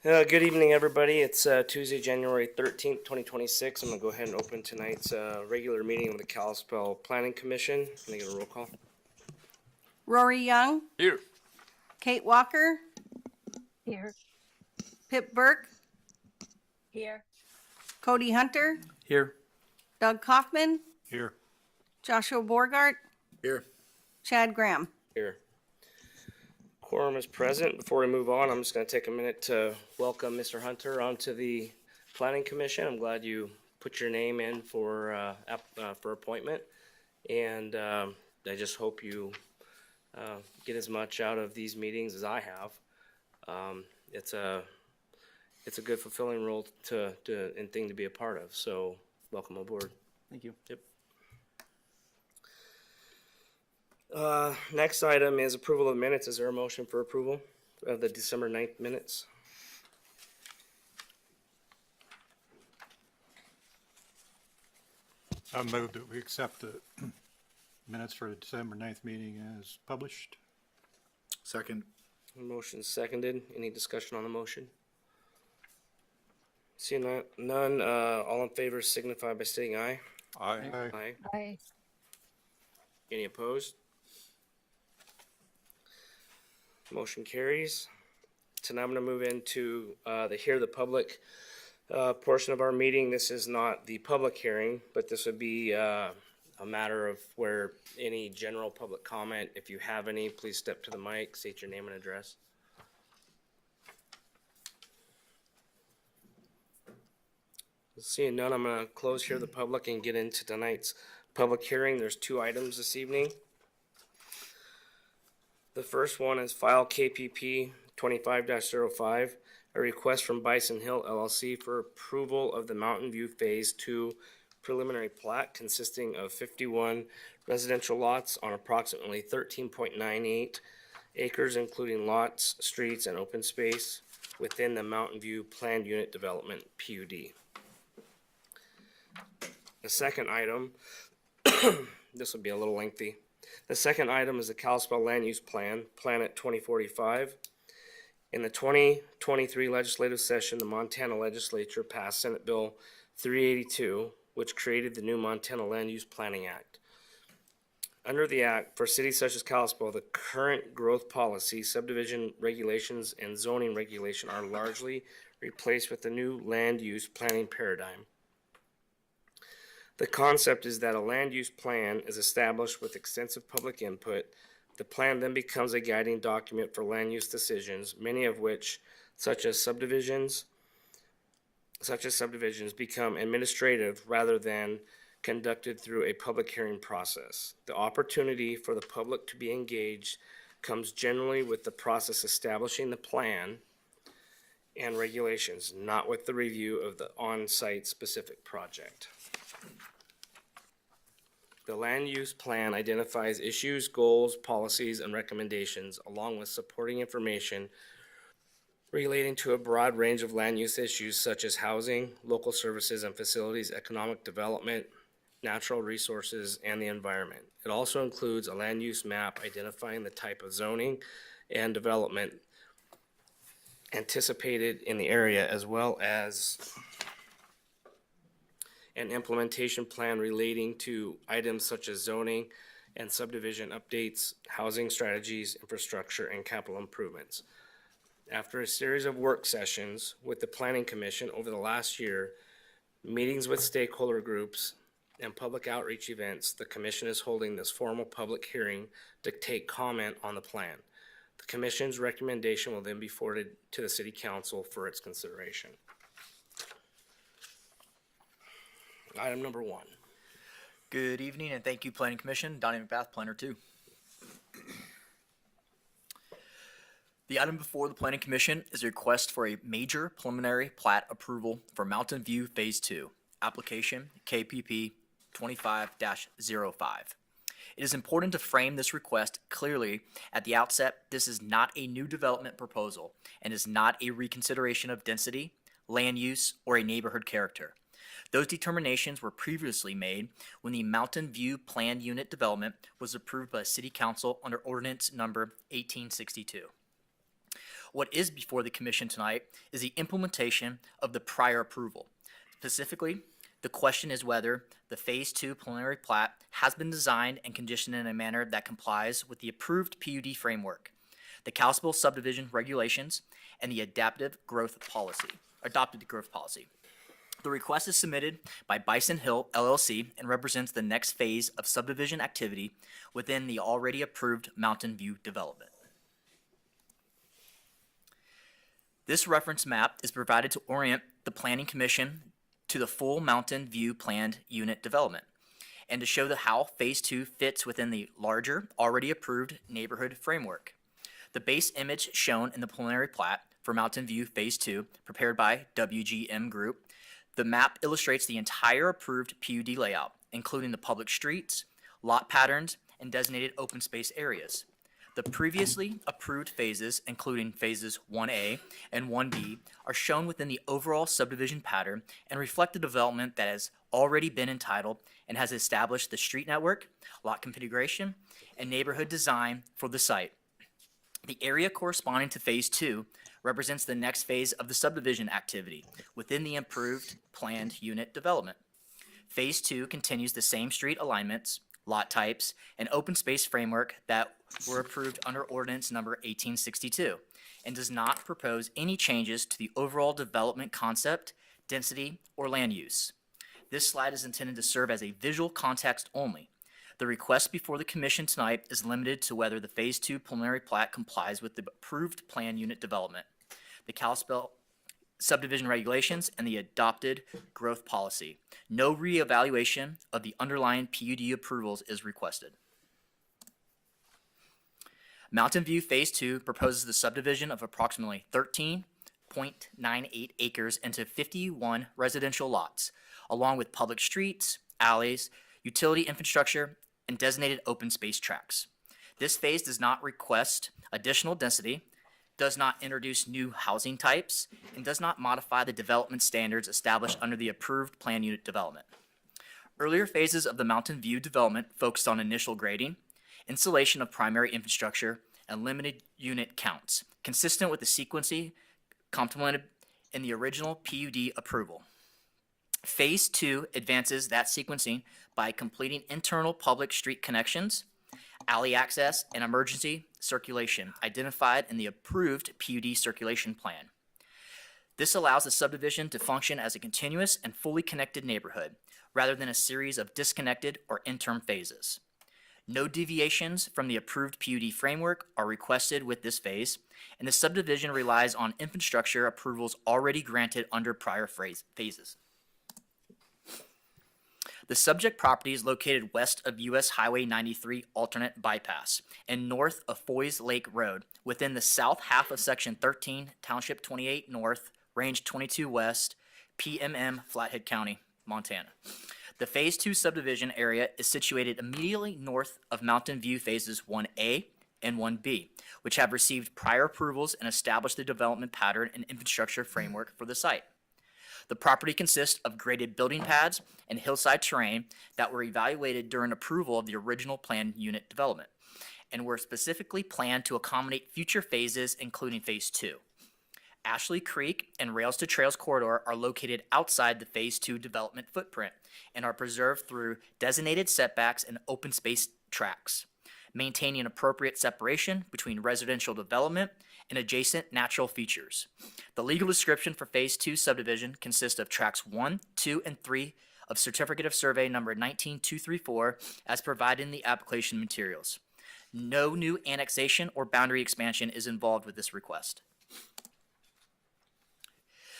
Good evening, everybody. It's Tuesday, January 13th, 2026. I'm going to go ahead and open tonight's regular meeting of the Kalispell Planning Commission. Can I get a roll call? Rory Young, Here. Kate Walker, Here. Pip Burke, Here. Cody Hunter, Here. Doug Kaufman, Here. Joshua Borgart, Here. Chad Graham. Here. Quorum is present. Before we move on, I'm just going to take a minute to welcome Mr. Hunter onto the Planning Commission. I'm glad you put your name in for appointment, and I just hope you get as much out of these meetings as I have. It's a good, fulfilling role and thing to be a part of. So, welcome aboard. Thank you. Yep. Next item is approval of minutes. Is there a motion for approval of the December 9th minutes? I move that we accept the minutes for the December 9th meeting as published. Second. Motion seconded. Any discussion on the motion? Seeing none, all in favor signify by stating aye. Aye. Aye. Aye. Any opposed? Motion carries. So now I'm going to move into the public portion of our meeting. This is not the public hearing, but this would be a matter of where any general public comment, if you have any, please step to the mic, state your name and address. Seeing none, I'm going to close here the public and get into tonight's public hearing. There's two items this evening. The first one is file KPP 25-05, a request from Bison Hill LLC for approval of the Mountain View Phase 2 preliminary plat consisting of 51 residential lots on approximately 13.98 acres, including lots, streets, and open space within the Mountain View Planned Unit Development PUD. The second item, this will be a little lengthy. The second item is the Kalispell Land Use Plan, Planet 2045. In the 2023 legislative session, the Montana legislature passed Senate Bill 382, which created the new Montana Land Use Planning Act. Under the act, for cities such as Kalispell, the current growth policy, subdivision regulations, and zoning regulation are largely replaced with the new land use planning paradigm. The concept is that a land use plan is established with extensive public input. The plan then becomes a guiding document for land use decisions, many of which, such as subdivisions, become administrative rather than conducted through a public hearing process. The opportunity for the public to be engaged comes generally with the process establishing the plan and regulations, not with the review of the on-site specific project. The land use plan identifies issues, goals, policies, and recommendations, along with supporting information relating to a broad range of land use issues such as housing, local services and facilities, economic development, natural resources, and the environment. It also includes a land use map identifying the type of zoning and development anticipated in the area, as well as an implementation plan relating to items such as zoning and subdivision updates, housing strategies, infrastructure, and capital improvements. After a series of work sessions with the Planning Commission over the last year, meetings with stakeholder groups, and public outreach events, the Commission is holding this formal public hearing to take comment on the plan. The Commission's recommendation will then be forwarded to the City Council for its consideration. Item number one. Good evening and thank you, Planning Commission. Donnie McBath, Planner 2. The item before the Planning Commission is a request for a major preliminary plat approval for Mountain View Phase 2, application KPP 25-05. It is important to frame this request clearly at the outset. This is not a new development proposal and is not a reconsideration of density, land use, or a neighborhood character. Those determinations were previously made when the Mountain View Planned Unit Development was approved by City Council under Ordinance Number 1862. What is before the commission tonight is the implementation of the prior approval. Specifically, the question is whether the Phase 2 preliminary plat has been designed and conditioned in a manner that complies with the approved PUD framework, the Kalispell subdivision regulations, and the adopted growth policy. The request is submitted by Bison Hill LLC and represents the next phase of subdivision activity within the already approved Mountain View development. This reference map is provided to orient the Planning Commission to the full Mountain View planned unit development and to show how Phase 2 fits within the larger, already approved neighborhood framework. The base image shown in the preliminary plat for Mountain View Phase 2, prepared by WGM Group, the map illustrates the entire approved PUD layout, including the public streets, lot patterns, and designated open space areas. The previously approved phases, including phases 1A and 1B, are shown within the overall subdivision pattern and reflect the development that has already been entitled and has established the street network, lot configuration, and neighborhood design for the site. The area corresponding to Phase 2 represents the next phase of the subdivision activity within the improved planned unit development. Phase 2 continues the same street alignments, lot types, and open space framework that were approved under ordinance number 1862 and does not propose any changes to the overall development concept, density, or land use. This slide is intended to serve as a visual context only. The request before the commission tonight is limited to whether the Phase 2 preliminary plat complies with the approved plan unit development, the Kalispell subdivision regulations, and the adopted growth policy. No reevaluation of the underlying PUD approvals is requested. Mountain View Phase 2 proposes the subdivision of approximately 13.98 acres into 51 residential lots, along with public streets, alleys, utility infrastructure, and designated open space tracts. This phase does not request additional density, does not introduce new housing types, and does not modify the development standards established under the approved plan unit development. Earlier phases of the Mountain View development focused on initial grading, installation of primary infrastructure, and limited unit counts, consistent with the sequencing contemplated in the original PUD approval. Phase 2 advances that sequencing by completing internal public street connections, alley access, and emergency circulation identified in the approved PUD circulation plan. This allows the subdivision to function as a continuous and fully connected neighborhood, rather than a series of disconnected or interim phases. No deviations from the approved PUD framework are requested with this phase, and the subdivision relies on infrastructure approvals already granted under prior phases. The subject property is located west of US Highway 93 alternate bypass and north of Foys Lake Road within the south half of Section 13, Township 28 North, Range 22 West, PMM, Flathead County, Montana. The Phase 2 subdivision area is situated immediately north of Mountain View Phases 1A and 1B, which have received prior approvals and established the development pattern and infrastructure framework for the site. The property consists of graded building pads and hillside terrain that were evaluated during approval of the original planned unit development and were specifically planned to accommodate future phases, including Phase 2. Ashley Creek and Rails to Trails corridor are located outside the Phase 2 development footprint and are preserved through designated setbacks and open space tracts, maintaining appropriate separation between residential development and adjacent natural features. The legal description for Phase 2 subdivision consists of tracts 1, 2, and 3 of Certificate of Survey number 19234 as provided in the application materials. No new annexation or boundary expansion is involved with this request.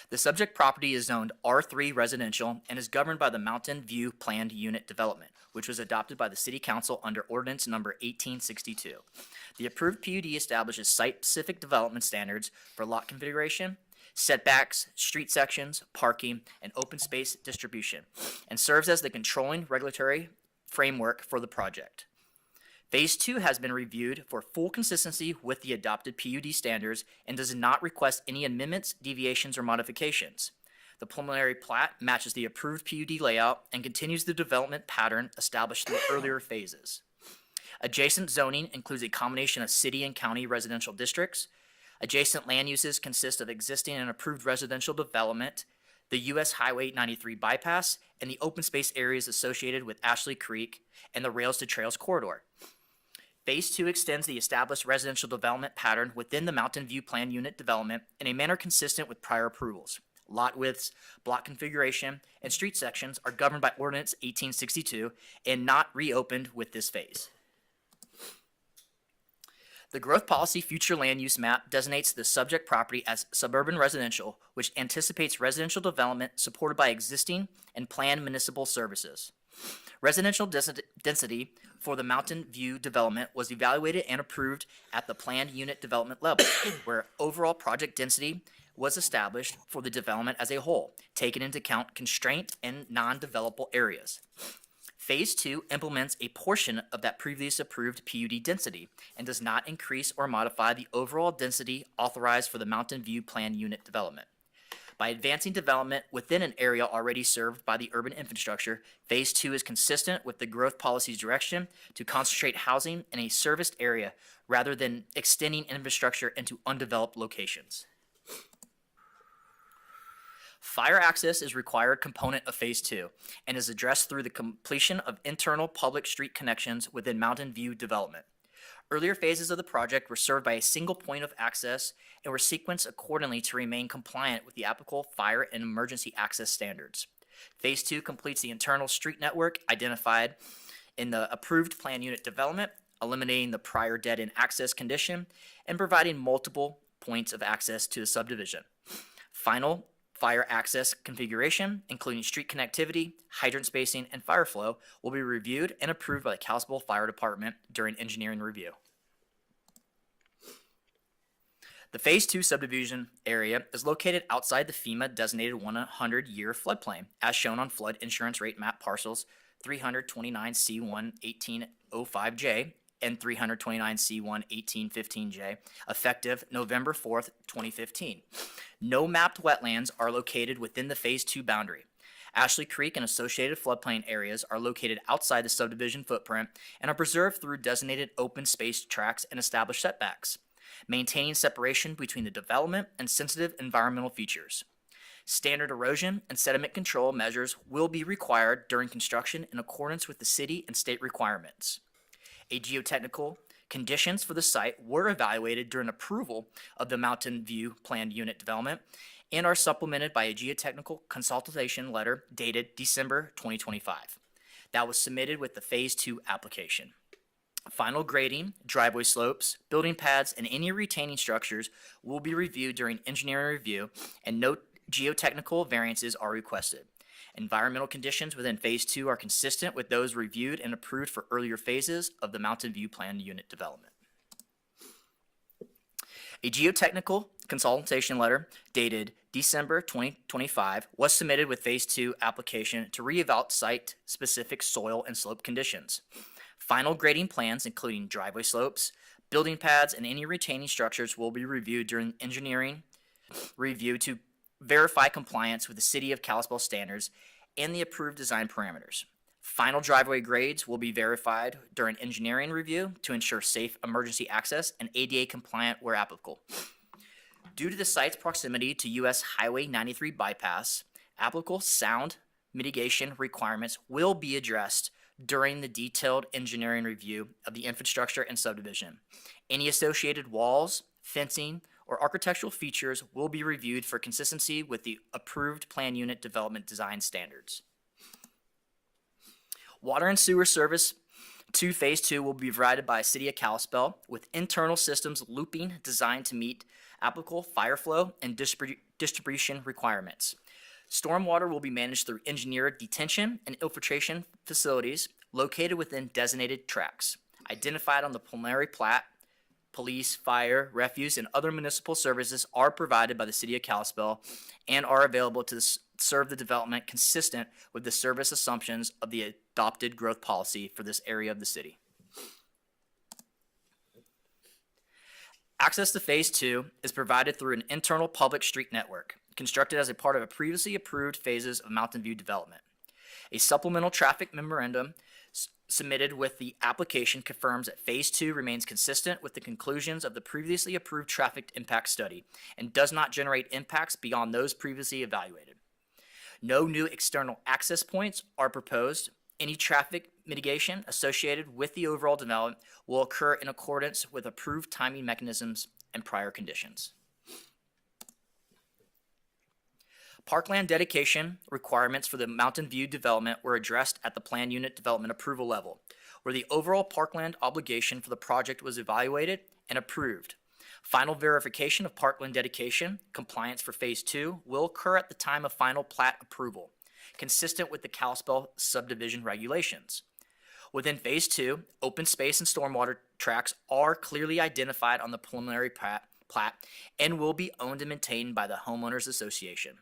The subject property is zoned R3 residential and is governed by the Mountain View Planned Unit Development, which was adopted by the City Council under Ordinance Number 1862. The approved PUD establishes site-specific development standards for lot configuration, setbacks, street sections, parking, and open space distribution, and serves as the controlling regulatory framework for the project. Phase 2 has been reviewed for full consistency with the adopted PUD standards and does not request any amendments, deviations, or modifications. The preliminary plat matches the approved PUD layout and continues the development pattern established in the earlier phases. Adjacent zoning includes a combination of city and county residential districts, Adjacent land uses consist of existing and approved residential development, the US Highway 93 bypass, and the open space areas associated with Ashley Creek and the Rails to Trails corridor. Phase 2 extends the established residential development pattern within the Mountain View Plan Unit development in a manner consistent with prior approvals. Lot widths, block configuration, and street sections are governed by Ordinance 1862 and not reopened with this phase. The Growth Policy Future Land Use Map designates the subject property as suburban residential, which anticipates residential development supported by existing and planned municipal services. Residential density for the Mountain View development was evaluated and approved at the planned unit development level, where overall project density was established for the development as a whole, taking into account constraint and non-developable areas. Phase 2 implements a portion of that previously approved PUD density and does not increase or modify the overall density authorized for the Mountain View Plan Unit development. By advancing development within an area already served by the urban infrastructure, Phase 2 is consistent with the growth policy's direction to concentrate housing in a serviced area rather than extending infrastructure into undeveloped locations. Fire access is a required component of Phase 2 and is addressed through the completion of internal public street connections within Mountain View development. Earlier phases of the project were served by a single point of access and were sequenced accordingly to remain compliant with the applicable fire and emergency access standards. Phase 2 completes the internal street network identified in the approved plan unit development, eliminating the prior dead-end access condition and providing multiple points of access to the subdivision. Final fire access configuration, including street connectivity, hydrant spacing, and fire flow, will be reviewed and approved by the Kalispell Fire Department during engineering review. The Phase 2 subdivision area is located outside the FEMA designated 100-year floodplain, as shown on flood insurance rate map parcels 329C1-1805J and 329C1-1815J, effective November 4th, 2015. No mapped wetlands are located within the Phase 2 boundary. Ashley Creek and associated floodplain areas are located outside the subdivision footprint and are preserved through designated open space tracts and established setbacks, maintaining separation between the development and sensitive environmental features. Standard erosion and sediment control measures will be required during construction in accordance with the city and state requirements. A geotechnical conditions for the site were evaluated during approval of the Mountain View Planned Unit development and are supplemented by a geotechnical consultation letter dated December 2025 that was submitted with the Phase 2 application. Final grading, driveway slopes, building pads, and any retaining structures will be reviewed during engineering review, and no geotechnical variances are requested. Environmental conditions within Phase 2 are consistent with those reviewed and approved for earlier phases of the Mountain View Plan Unit development. A geotechnical consultation letter dated December 2025 was submitted with Phase 2 application to reevaluate site-specific soil and slope conditions. Final grading plans, including driveway slopes, building pads, and any retaining structures, will be reviewed during engineering review to verify compliance with the City of Kalispell standards and the approved design parameters. Final driveway grades will be verified during engineering review to ensure safe emergency access and ADA compliant where applicable. Due to the site's proximity to US Highway 93 bypass, applicable sound mitigation requirements will be addressed during the detailed engineering review of the infrastructure and subdivision. Any associated walls, fencing, or architectural features will be reviewed for consistency with the approved plan unit development design standards. Water and sewer service to Phase 2 will be provided by City of Kalispell with internal systems looping designed to meet applicable fire flow and distribution requirements. Stormwater will be managed through engineered detention and infiltration facilities located within designated tracts, identified on the preliminary plat. Police, fire, refuse, and other municipal services are provided by the City of Kalispell and are available to serve the development consistent with the service assumptions of the adopted growth policy for this area of the city. Access to Phase 2 is provided through an internal public street network constructed as a part of a previously approved phases of Mountain View development. A supplemental traffic memorandum submitted with the application confirms that Phase 2 remains consistent with the conclusions of the previously approved traffic impact study and does not generate impacts beyond those previously evaluated. No new external access points are proposed. Any traffic mitigation associated with the overall development will occur in accordance with approved timing mechanisms and prior conditions. Parkland dedication requirements for the Mountain View development were addressed at the plan unit development approval level, where the overall parkland obligation for the project was evaluated and approved. Final verification of parkland dedication compliance for Phase 2 will occur at the time of final plat approval, consistent with the Kalispell subdivision regulations. Within Phase 2, open space and stormwater tracts are clearly identified on the preliminary plat and will be owned and maintained by the homeowners association.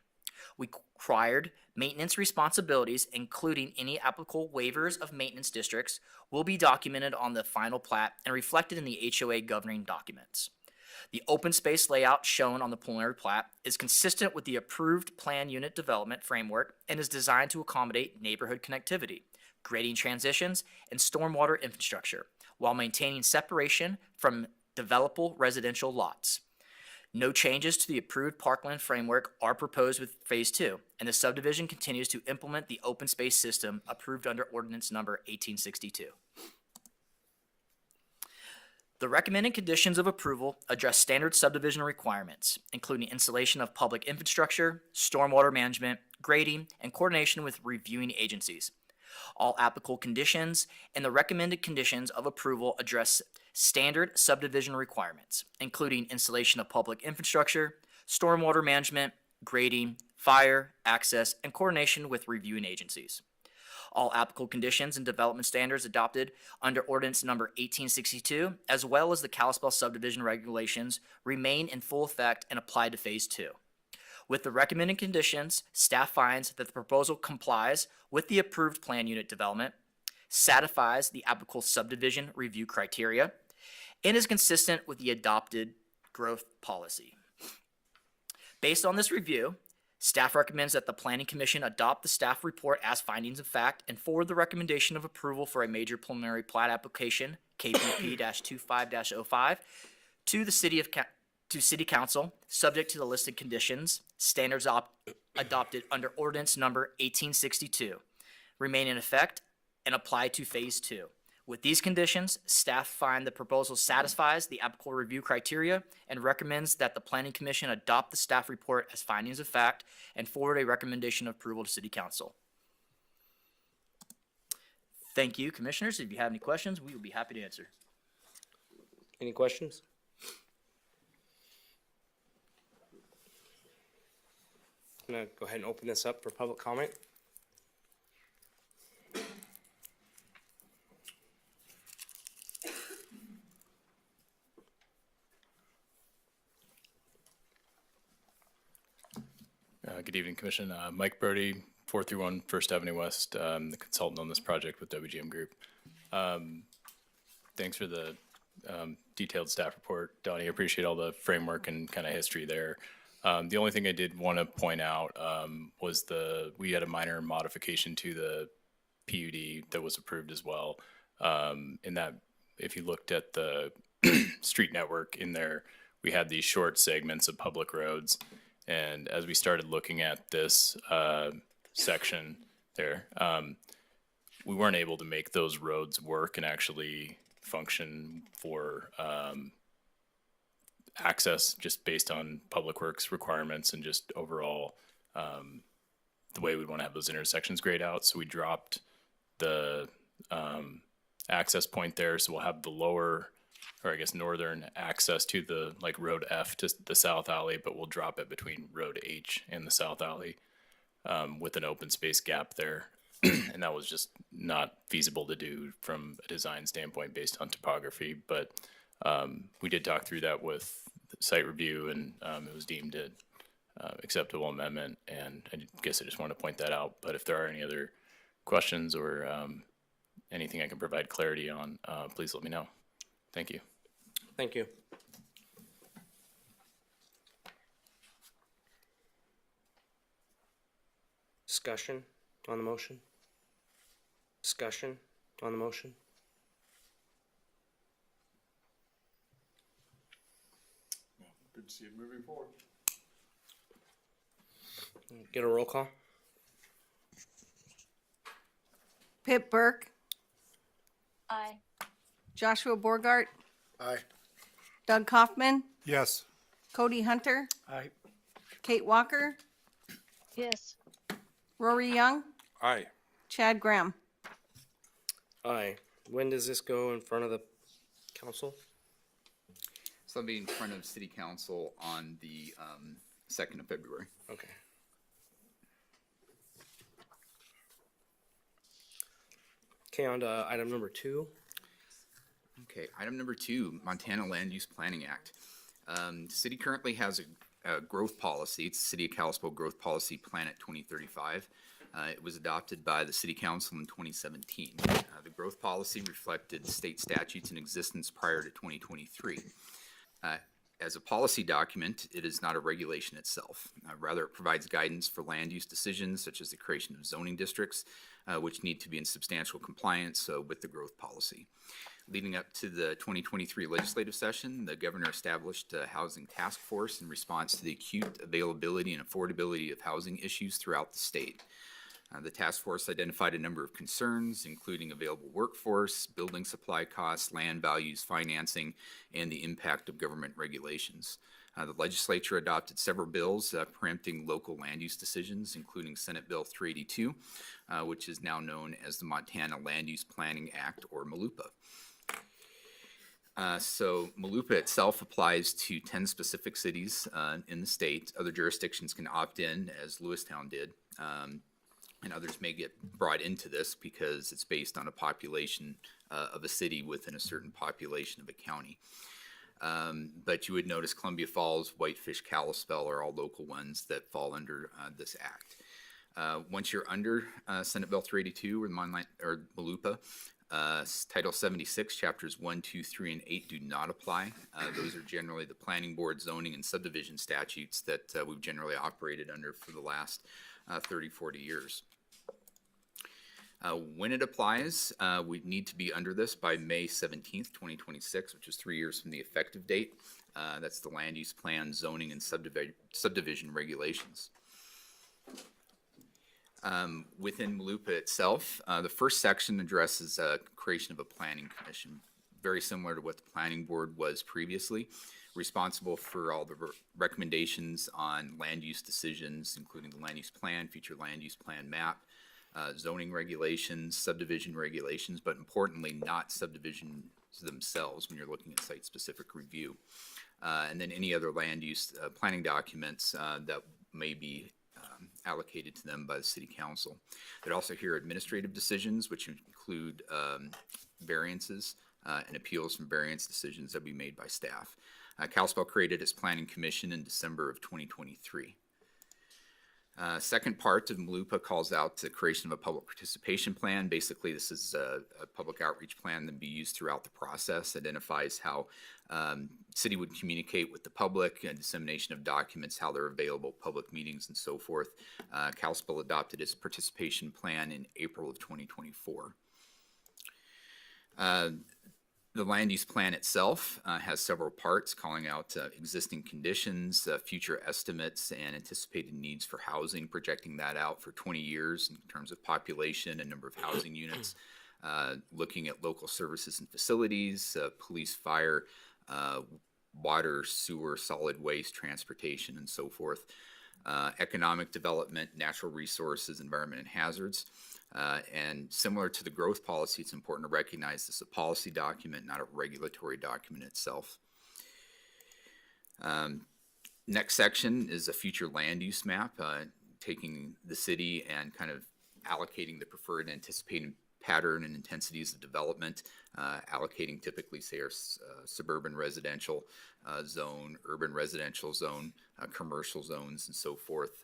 Required maintenance responsibilities, including any applicable waivers of maintenance districts, will be documented on the final plat and reflected in the HOA governing documents. The open space layout shown on the preliminary plat is consistent with the approved plan unit development framework and is designed to accommodate neighborhood connectivity, grading transitions, and stormwater infrastructure, while maintaining separation from developable residential lots. No changes to the approved parkland framework are proposed with Phase 2, and the subdivision continues to implement the open space system approved under ordinance number 1862. The recommended conditions of approval address standard subdivision requirements, including installation of public infrastructure, stormwater management, grading, and coordination with reviewing agencies. All applicable conditions and the recommended conditions of approval address standard subdivision requirements, including installation of public infrastructure, stormwater management, grading, fire, access, and coordination with reviewing agencies. All applicable conditions and development standards adopted under ordinance number 1862, as well as the Kalispell subdivision regulations, remain in full effect and apply to Phase 2. With the recommended conditions, staff finds that the proposal complies with the approved plan unit development, satisfies the applicable subdivision review criteria, and is consistent with the adopted growth policy. Based on this review, staff recommends that the Planning Commission adopt the staff report as findings of fact and forward the recommendation of approval for a major preliminary plat application, KPP-25-05, to the City Council, subject to the listed conditions, standards adopted under ordinance number 1862, remain in effect and apply to Phase 2. With these conditions, staff find the proposal satisfies the applicable review criteria and recommends that the Planning Commission adopt the staff report as findings of fact and forward a recommendation of approval to City Council. Thank you, Commissioners. If you have any questions, we will be happy to answer. Any questions? I'm gonna go ahead and open this up for public comment. Good evening, Commission. Mike Brody, 431 First Avenue West, the consultant on this project with WGM Group. Thanks for the detailed staff report, Donnie. I appreciate all the framework and kind of history there. The only thing I did want to point out was we had a minor modification to the PUD that was approved as well. In that, if you looked at the street network in there, we had these short segments of public roads. And as we started looking at this section there, we weren't able to make those roads work and actually function for access just based on public works requirements and just overall the way we want to have those intersections grayed out. So we dropped the access point there. So we'll have the lower, or I guess northern access to the like road F to the south alley, but we'll drop it between road H and the south alley with an open space gap there. And that was just not feasible to do from a design standpoint based on topography. But we did talk through that with site review, and it was deemed an acceptable amendment. And I guess I just want to point that out. But if there are any other questions or anything I can provide clarity on, please let me know. Thank you. Thank you. Discussion on the motion? Discussion? on the motion? Good to see it moving forward. Get a roll call? Pitt Burke, Aye. Joshua Borgart, Aye. Doug Kaufman, Yes. Cody Hunter, Aye. Kate Walker, Yes. Rory Young, Aye. Chad Graham. Aye. When does this go in front of the council? So I'll be in front of city council on the 2nd of February. Okay. Okay, on to item number 2. Okay, item number 2, Montana Land Use Planning Act. The city currently has a growth policy. It's the City of Kalispell Growth Policy Planet 2035. It was adopted by the City Council in 2017. The growth policy reflected state statutes in existence prior to 2023. As a policy document, it is not a regulation itself. Rather, it provides guidance for land use decisions such as the creation of zoning districts, which need to be in substantial compliance with the growth policy. Leading up to the 2023 legislative session, the governor established a housing task force in response to the acute availability and affordability of housing issues throughout the state. The task force identified a number of concerns, including available workforce, building supply costs, land values, financing, and the impact of government regulations. The legislature adopted several bills preempting local land use decisions, including Senate Bill 382, which is now known as the Montana Land Use Planning Act, or MLUPA. So MLUPA itself applies to 10 specific cities in the state. Other jurisdictions can opt in, as Lewistown did. And others may get brought into this because it's based on a population of a city within a certain population of a county. But you would notice Columbia Falls, Whitefish, Kalispell are all local ones that fall under this act. Once you're under Senate Bill 382 or MLUPA, Title 76, Chapters 1, 2, 3, and 8 do not apply. Those are generally the planning board, zoning, and subdivision statutes that we've generally operated under for the last 30, 40 years. When it applies, we need to be under this by May 17th, 2026, which is 3 years from the effective date. That's the land use plan, zoning, and subdivision regulations. Within MLUPA itself, the first section addresses creation of a planning commission, very similar to what the planning board was previously, responsible for all the recommendations on land use decisions, including the land use plan, future land use plan map, zoning regulations, subdivision regulations, but importantly, not subdivisions themselves when you're looking at site-specific review. And then any other land use planning documents that may be allocated to them by the city council. They'd also hear administrative decisions, which include variances and appeals from variance decisions that be made by staff. Kalispell created its planning commission in December of 2023. Second part of MLUPA calls out the creation of a public participation plan. Basically, this is a public outreach plan that be used throughout the process, identifies how city would communicate with the public, dissemination of documents, how they're available, public meetings, and so forth. Kalispell adopted its participation plan in April of 2024. The land use plan itself has several parts calling out existing conditions, future estimates, and anticipated needs for housing, projecting that out for 20 years in terms of population and number of housing units, looking at local services and facilities, police, fire, water, sewer, solid waste, transportation, and so forth, economic development, natural resources, environment, and hazards. And similar to the growth policy, it's important to recognize this is a policy document, not a regulatory document itself. Next section is a future land use map, taking the city and kind of allocating the preferred anticipated pattern and intensities of development, allocating typically, say, our suburban residential zone, urban residential zone, commercial zones, and so forth,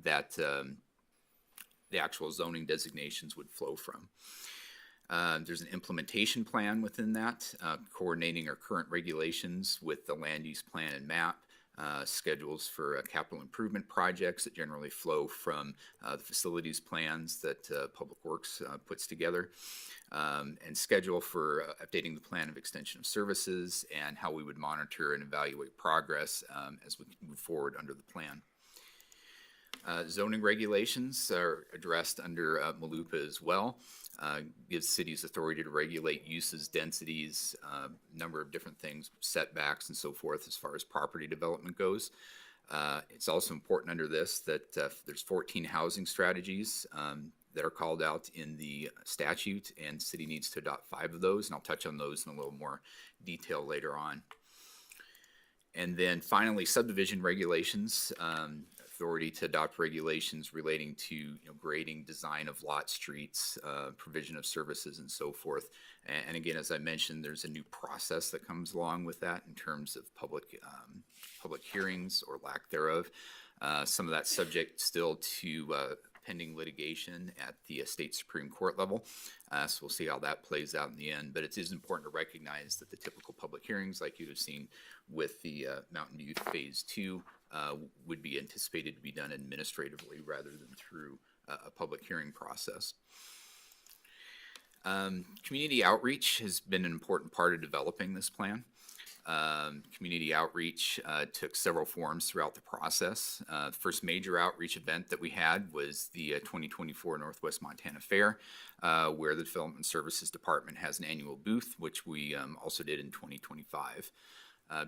that the actual zoning designations would flow from. There's an implementation plan within that, coordinating our current regulations with the land use plan and map, schedules for capital improvement projects that generally flow from the facilities plans that Public Works puts together, and schedule for updating the plan of extension of services and how we would monitor and evaluate progress as we move forward under the plan. Zoning regulations are addressed under MALUPA as well. Gives cities authority to regulate uses, densities, number of different things, setbacks and so forth as far as property development goes. It's also important under this that there's 14 housing strategies that are called out in the statute, and city needs to adopt 5 of those, and I'll touch on those in a little more detail later on. And then finally, subdivision regulations, authority to adopt regulations relating to grading, design of lot streets, provision of services, and so forth. And again, as I mentioned, there's a new process that comes along with that in terms of public hearings or lack thereof. Some of that subject still to pending litigation at the state Supreme Court level. So we'll see how that plays out in the end. But it is important to recognize that the typical public hearings, like you have seen with the Mountain View Phase 2, would be anticipated to be done administratively rather than through a public hearing process. Community outreach has been an important part of developing this plan. Community outreach took several forms throughout the process. The first major outreach event that we had was the 2024 Northwest Montana Fair, where the Development Services Department has an annual booth, which we also did in 2025.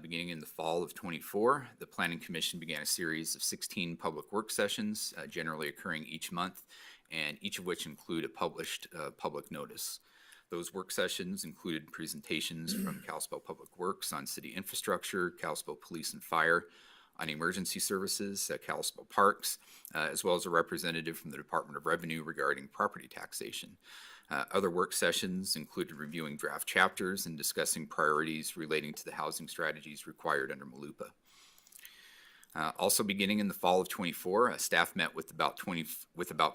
Beginning in the fall of 24, the Planning Commission began a series of 16 public work sessions, generally occurring each month, and each of which include a published public notice. Those work sessions included presentations from Kalispell Public Works on city infrastructure, Kalispell Police and Fire on emergency services, Kalispell Parks, as well as a representative from the Department of Revenue regarding property taxation. Other work sessions included reviewing draft chapters and discussing priorities relating to the housing strategies required under MALUPA. Also beginning in the fall of 24, staff met with about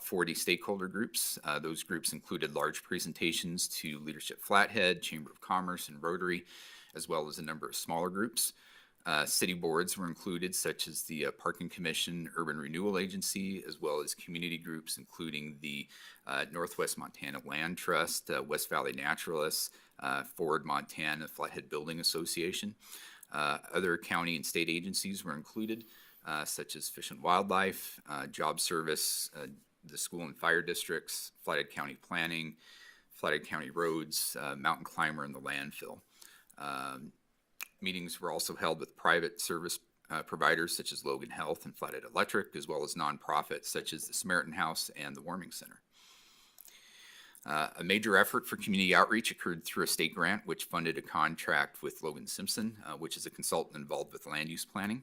40 stakeholder groups. Those groups included large presentations to Leadership Flathead, Chamber of Commerce, and Rotary, as well as a number of smaller groups. City boards were included, such as the Parking Commission, Urban Renewal Agency, as well as community groups, including the Northwest Montana Land Trust, West Valley Naturalists, Forward Montana Flathead Building Association. Other county and state agencies were included, such as Fish and Wildlife, Job Service, the School and Fire Districts, Flathead County Planning, Flathead County Roads, Mountain Climber, and the landfill. Meetings were also held with private service providers such as Logan Health and Flathead Electric, as well as nonprofits such as the Samaritan House and the Warming Center. A major effort for community outreach occurred through a state grant, which funded a contract with Logan Simpson, which is a consultant involved with land use planning.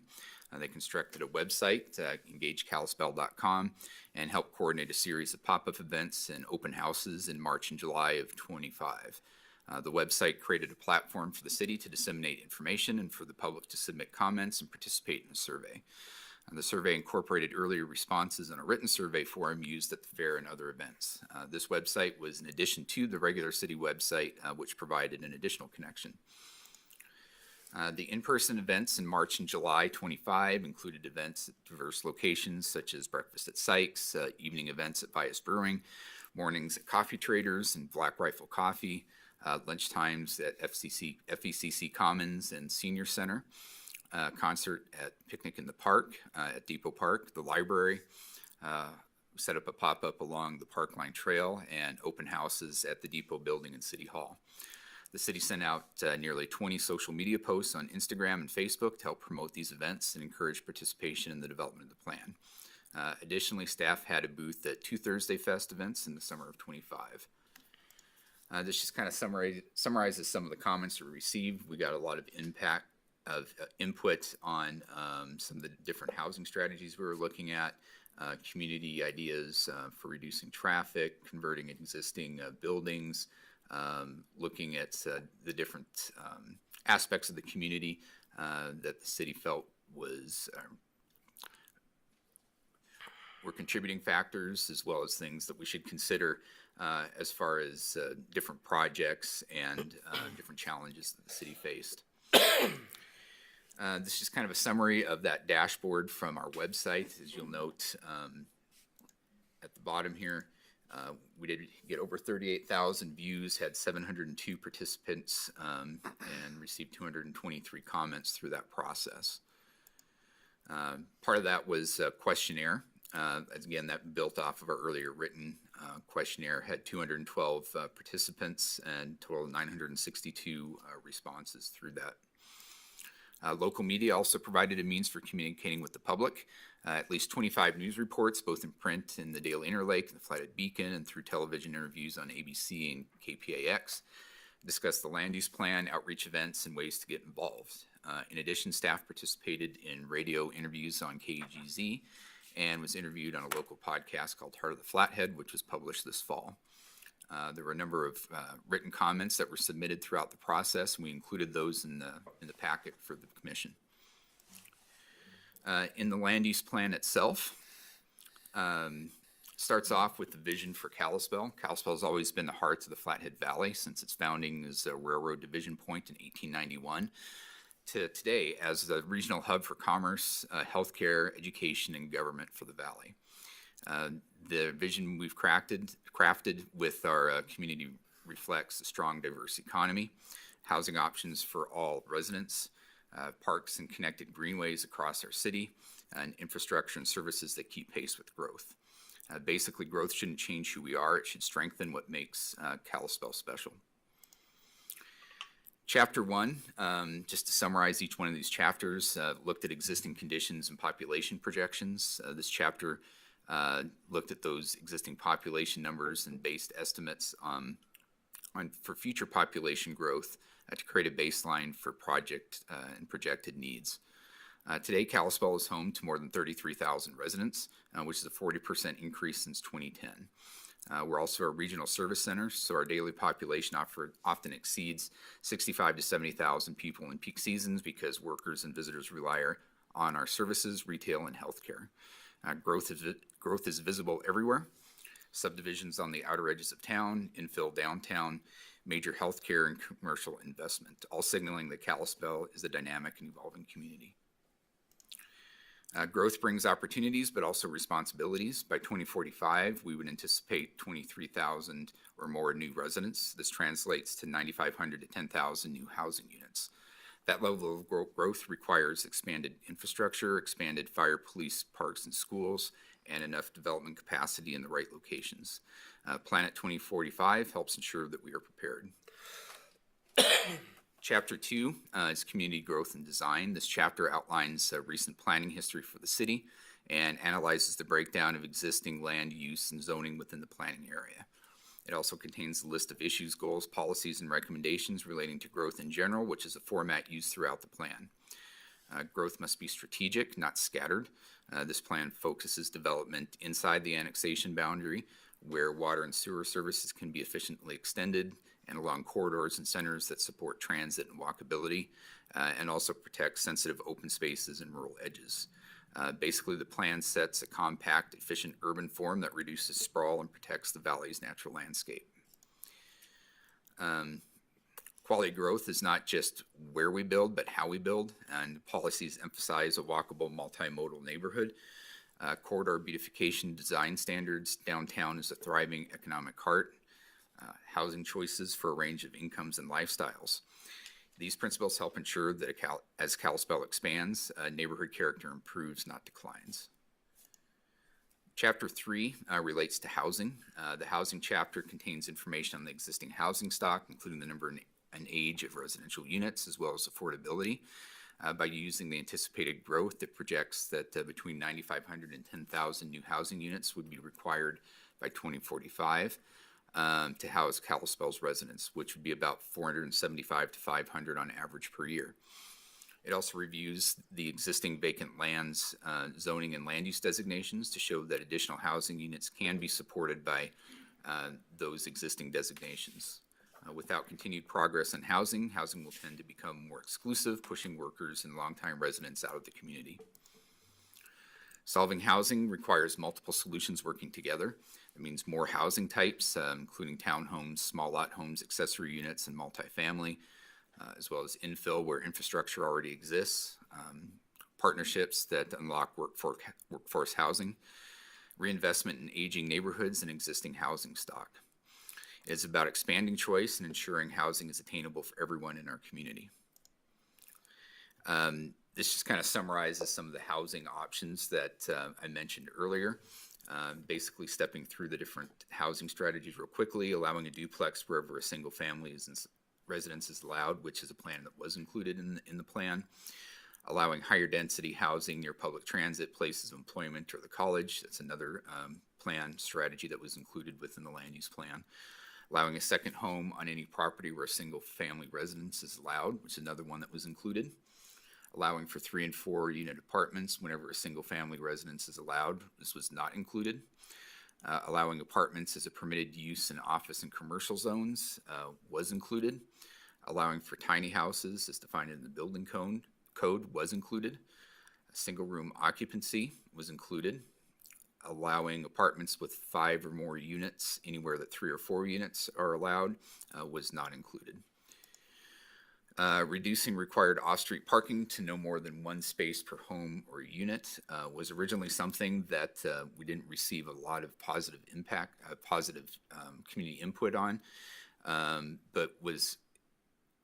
They constructed a website, engagekalispell.com, and helped coordinate a series of pop-up events and open houses in March and July of 25. The website created a platform for the city to disseminate information and for the public to submit comments and participate in the survey. The survey incorporated earlier responses in a written survey forum used at the fair and other events. This website was in addition to the regular city website, which provided an additional connection. The in-person events in March and July 25 included events at diverse locations such as breakfast at Sykes, evening events at Vias Brewing, mornings at Coffee Traders and Black Rifle Coffee, lunchtimes at FECC Commons and Senior Center, concert at Picnic in the Park, at Depot Park, the library, set up a pop-up along the Parkline Trail, and open houses at the Depot Building and City Hall. The city sent out nearly 20 social media posts on Instagram and Facebook to help promote these events and encourage participation in the development of the plan. Additionally, staff had a booth at 2 Thursday Fest events in the summer of 25. This just kind of summarizes some of the comments we received. We got a lot of input on some of the different housing strategies we were looking at, community ideas for reducing traffic, converting existing buildings, looking at the different aspects of the community that the city felt were contributing factors, as well as things that we should consider as far as different projects and different challenges that the city faced. This is just kind of a summary of that dashboard from our website. As you'll note at the bottom here, we did get over 38,000 views, had 702 participants, and received 223 comments through that process. Part of that was a questionnaire. Again, that built off of our earlier written questionnaire, had 212 participants and total of 962 responses through that. Local media also provided a means for communicating with the public. At least 25 news reports, both in print in the Daily Interlake, the Flathead Beacon, and through television interviews on ABC and KPAX, discussed the land use plan, outreach events, and ways to get involved. In addition, staff participated in radio interviews on KGZ and was interviewed on a local podcast called Heart of the Flathead, which was published this fall. There were a number of written comments that were submitted throughout the process, and we included those in the packet for the commission. In the land use plan itself, starts off with the vision for Kalispell. Kalispell has always been the heart of the Flathead Valley since its founding as a railroad division point in 1891 to today as the regional hub for commerce, healthcare, education, and government for the valley. The vision we've crafted with our community reflects a strong, diverse economy, housing options for all residents, parks and connected greenways across our city, and infrastructure and services that keep pace with growth. Basically, growth shouldn't change who we are. It should strengthen what makes Kalispell special. Chapter 1, just to summarize each one of these chapters, looked at existing conditions and population projections. This chapter looked at those existing population numbers and based estimates for future population growth to create a baseline for project and projected needs. Today, Kalispell is home to more than 33,000 residents, which is a 40% increase since 2010. We're also a regional service center, so our daily population often exceeds 65 to 70,000 people in peak seasons because workers and visitors rely on our services, retail, and healthcare. Growth is visible everywhere. Subdivisions on the outer edges of town, infill downtown, major healthcare and commercial investment, all signaling that Kalispell is a dynamic and evolving community. Growth brings opportunities, but also responsibilities. By 2045, we would anticipate 23,000 or more new residents. This translates to 9,500 to 10,000 new housing units. That level of growth requires expanded infrastructure, expanded fire, police, parks, and schools, and enough development capacity in the right locations. Planet 2045 helps ensure that we are prepared. Chapter 2 is community growth and design. This chapter outlines recent planning history for the city and analyzes the breakdown of existing land use and zoning within the planning area. It also contains a list of issues, goals, policies, and recommendations relating to growth in general, which is a format used throughout the plan. Growth must be strategic, not scattered. This plan focuses development inside the annexation boundary, where water and sewer services can be efficiently extended, and along corridors and centers that support transit and walkability, and also protect sensitive open spaces and rural edges. Basically, the plan sets a compact, efficient urban form that reduces sprawl and protects the valley's natural landscape. Quality growth is not just where we build, but how we build, and policies emphasize a walkable, multimodal neighborhood. Corridor beautification design standards, downtown is a thriving economic heart, housing choices for a range of incomes and lifestyles. These principles help ensure that as Kalispell expands, neighborhood character improves, not declines. Chapter 3 relates to housing. The housing chapter contains information on the existing housing stock, including the number and age of residential units, as well as affordability. By using the anticipated growth, it projects that between 9,500 and 10,000 new housing units would be required by 2045 to house Kalispell's residents, which would be about 475 to 500 on average per year. It also reviews the existing vacant lands, zoning and land use designations to show that additional housing units can be supported by those existing designations. Without continued progress in housing, housing will tend to become more exclusive, pushing workers and longtime residents out of the community. Solving housing requires multiple solutions working together. It means more housing types, including townhomes, small lot homes, accessory units, and multifamily. as well as infill where infrastructure already exists, partnerships that unlock workforce housing, reinvestment in aging neighborhoods and existing housing stock. It's about expanding choice and ensuring housing is attainable for everyone in our community. This just kind of summarizes some of the housing options that I mentioned earlier. Basically stepping through the different housing strategies real quickly, allowing a duplex wherever a single family residence is allowed, which is a plan that was included in the plan. Allowing higher density housing near public transit, places of employment, or the college. That's another plan strategy that was included within the land use plan. Allowing a second home on any property where a single family residence is allowed, which is another one that was included. Allowing for 3 and 4 unit apartments whenever a single family residence is allowed. This was not included. Allowing apartments as a permitted use in office and commercial zones was included. Allowing for tiny houses as defined in the building code was included. A single room occupancy was included. Allowing apartments with 5 or more units anywhere that 3 or 4 units are allowed was not included. Reducing required off-street parking to no more than 1 space per home or unit was originally something that we didn't receive a lot of positive community input on, but was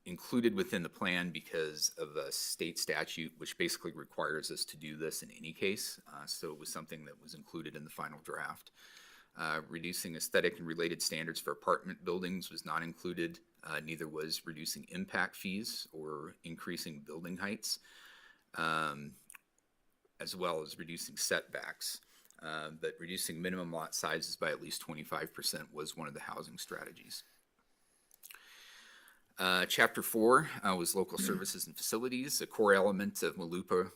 included within the plan because of a state statute which basically requires us to do this in any case. So it was something that was included in the final draft. Reducing aesthetic and related standards for apartment buildings was not included. Neither was reducing impact fees or increasing building heights, as well as reducing setbacks. But reducing minimum lot sizes by at least 25% was one of the housing strategies. Chapter 4 was local services and facilities. A core element of MLUPA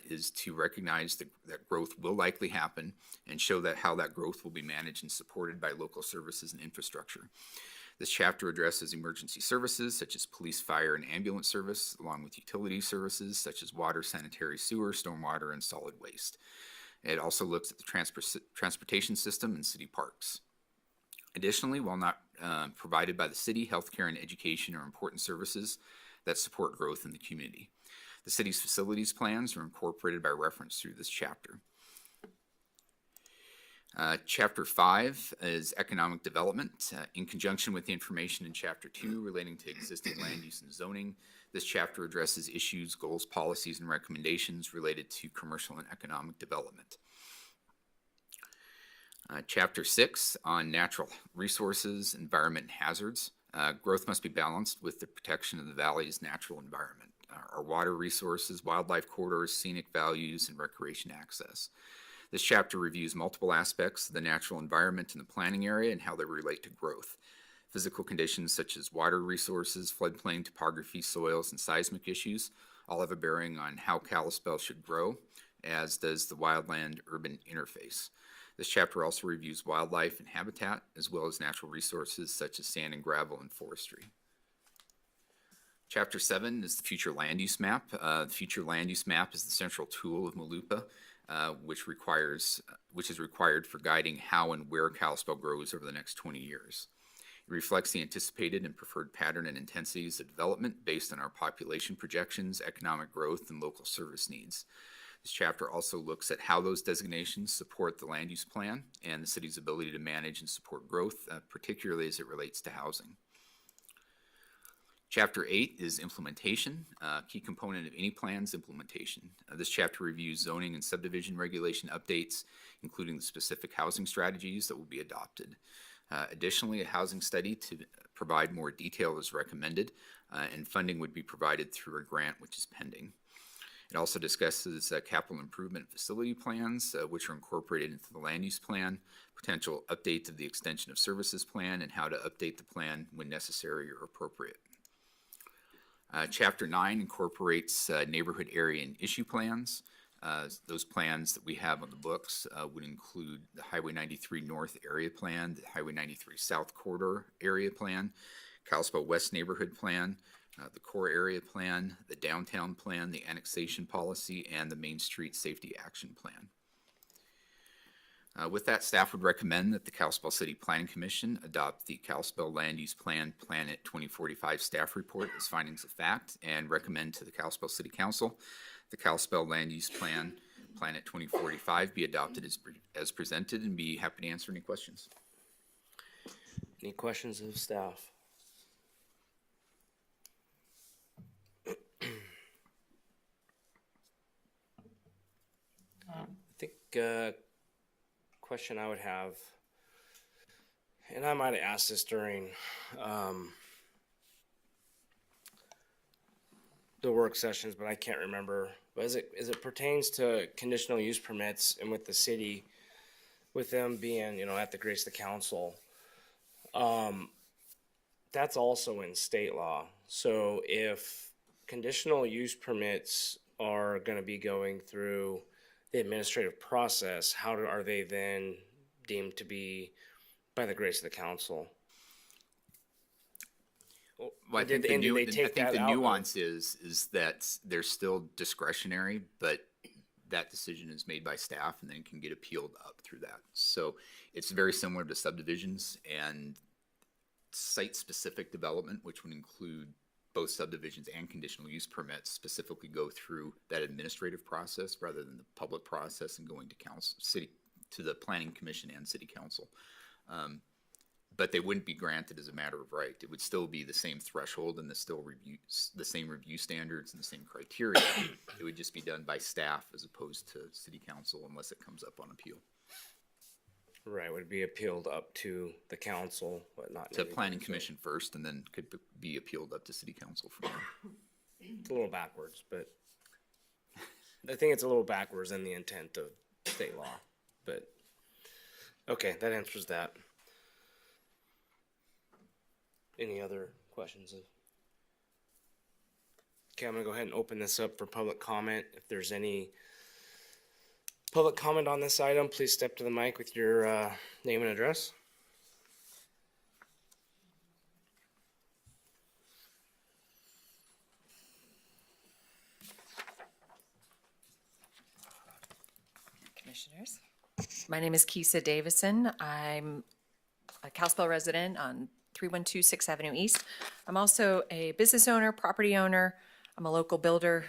is to recognize that growth will likely happen and show that how that growth will be managed and supported by local services and infrastructure. This chapter addresses emergency services such as police, fire, and ambulance service, along with utility services such as water, sanitary, sewer, stormwater, and solid waste. It also looks at the transportation system and city parks. Additionally, while not provided by the city, healthcare and education are important services that support growth in the community. The city's facilities plans are incorporated by reference through this chapter. Chapter 5 is economic development. In conjunction with the information in Chapter 2 relating to existing land use and zoning, this chapter addresses issues, goals, policies, and recommendations related to commercial and economic development. Chapter 6 on natural resources, environment, and hazards. Growth must be balanced with the protection of the valley's natural environment, our water resources, wildlife corridors, scenic values, and recreation access. This chapter reviews multiple aspects of the natural environment in the planning area and how they relate to growth. Physical conditions such as water resources, floodplain topography, soils, and seismic issues all have a bearing on how Kalispell should grow, as does the wildland-urban interface. This chapter also reviews wildlife and habitat, as well as natural resources such as sand and gravel and forestry. Chapter 7 is the future land use map. The future land use map is the central tool of MLUPA, which is required for guiding how and where Kalispell grows over the next 20 years. It reflects the anticipated and preferred pattern and intensities of development based on our population projections, economic growth, and local service needs. This chapter also looks at how those designations support the land use plan and the city's ability to manage and support growth, particularly as it relates to housing. Chapter 8 is implementation, a key component of any plan's implementation. This chapter reviews zoning and subdivision regulation updates, including the specific housing strategies that will be adopted. Additionally, a housing study to provide more detail is recommended, and funding would be provided through a grant which is pending. It also discusses capital improvement facility plans, which are incorporated into the land use plan, potential updates of the extension of services plan, and how to update the plan when necessary or appropriate. Chapter 9 incorporates neighborhood area and issue plans. Those plans that we have on the books would include the Highway 93 North Area Plan, the Highway 93 South Corridor Area Plan, Kalispell West Neighborhood Plan, the Core Area Plan, the Downtown Plan, the Annexation Policy, and the Main Street Safety Action Plan. With that, staff would recommend that the Kalispell City Planning Commission adopt the Kalispell Land Use Plan Planet 2045 staff report as findings of fact and recommend to the Kalispell City Council the Kalispell Land Use Plan Planet 2045 be adopted as presented, and be happy to answer any questions. Any questions of staff? I think question I would have, and I might have asked this during the work sessions, but I can't remember. But as it pertains to conditional use permits and with the city, with them being, you know, at the grace of the council, that's also in state law. So if conditional use permits are going to be going through the administrative process, are they then deemed to be by the grace of the council? Well, I Did think they take that the out? nuance is that they're still discretionary, but that decision is made by staff and then can get appealed up through that. So it's very similar to subdivisions and site-specific development, which would include both subdivisions and conditional use permits, specifically go through that administrative process rather than the public process and going to to the planning commission and city council. But they wouldn't be granted as a matter of right. It would still be the same threshold and the same review standards and the same criteria. It would just be done by staff as opposed to city council unless it comes up on appeal. Right, would be appealed up to the council, but not To maybe- planning commission first and then could be appealed up to city council from there. It's a little backwards, but I think it's a little backwards in the intent of state law. But okay, that answers that. Any other questions? Okay, I'm gonna go ahead and open this up for public comment. If there's any public comment on this item, please step to the mic with your name and address. Commissioners. My name is Keisa Davison. I'm a Kalispell resident on 312 6th Avenue East. I'm also a business owner, property owner. I'm a local builder,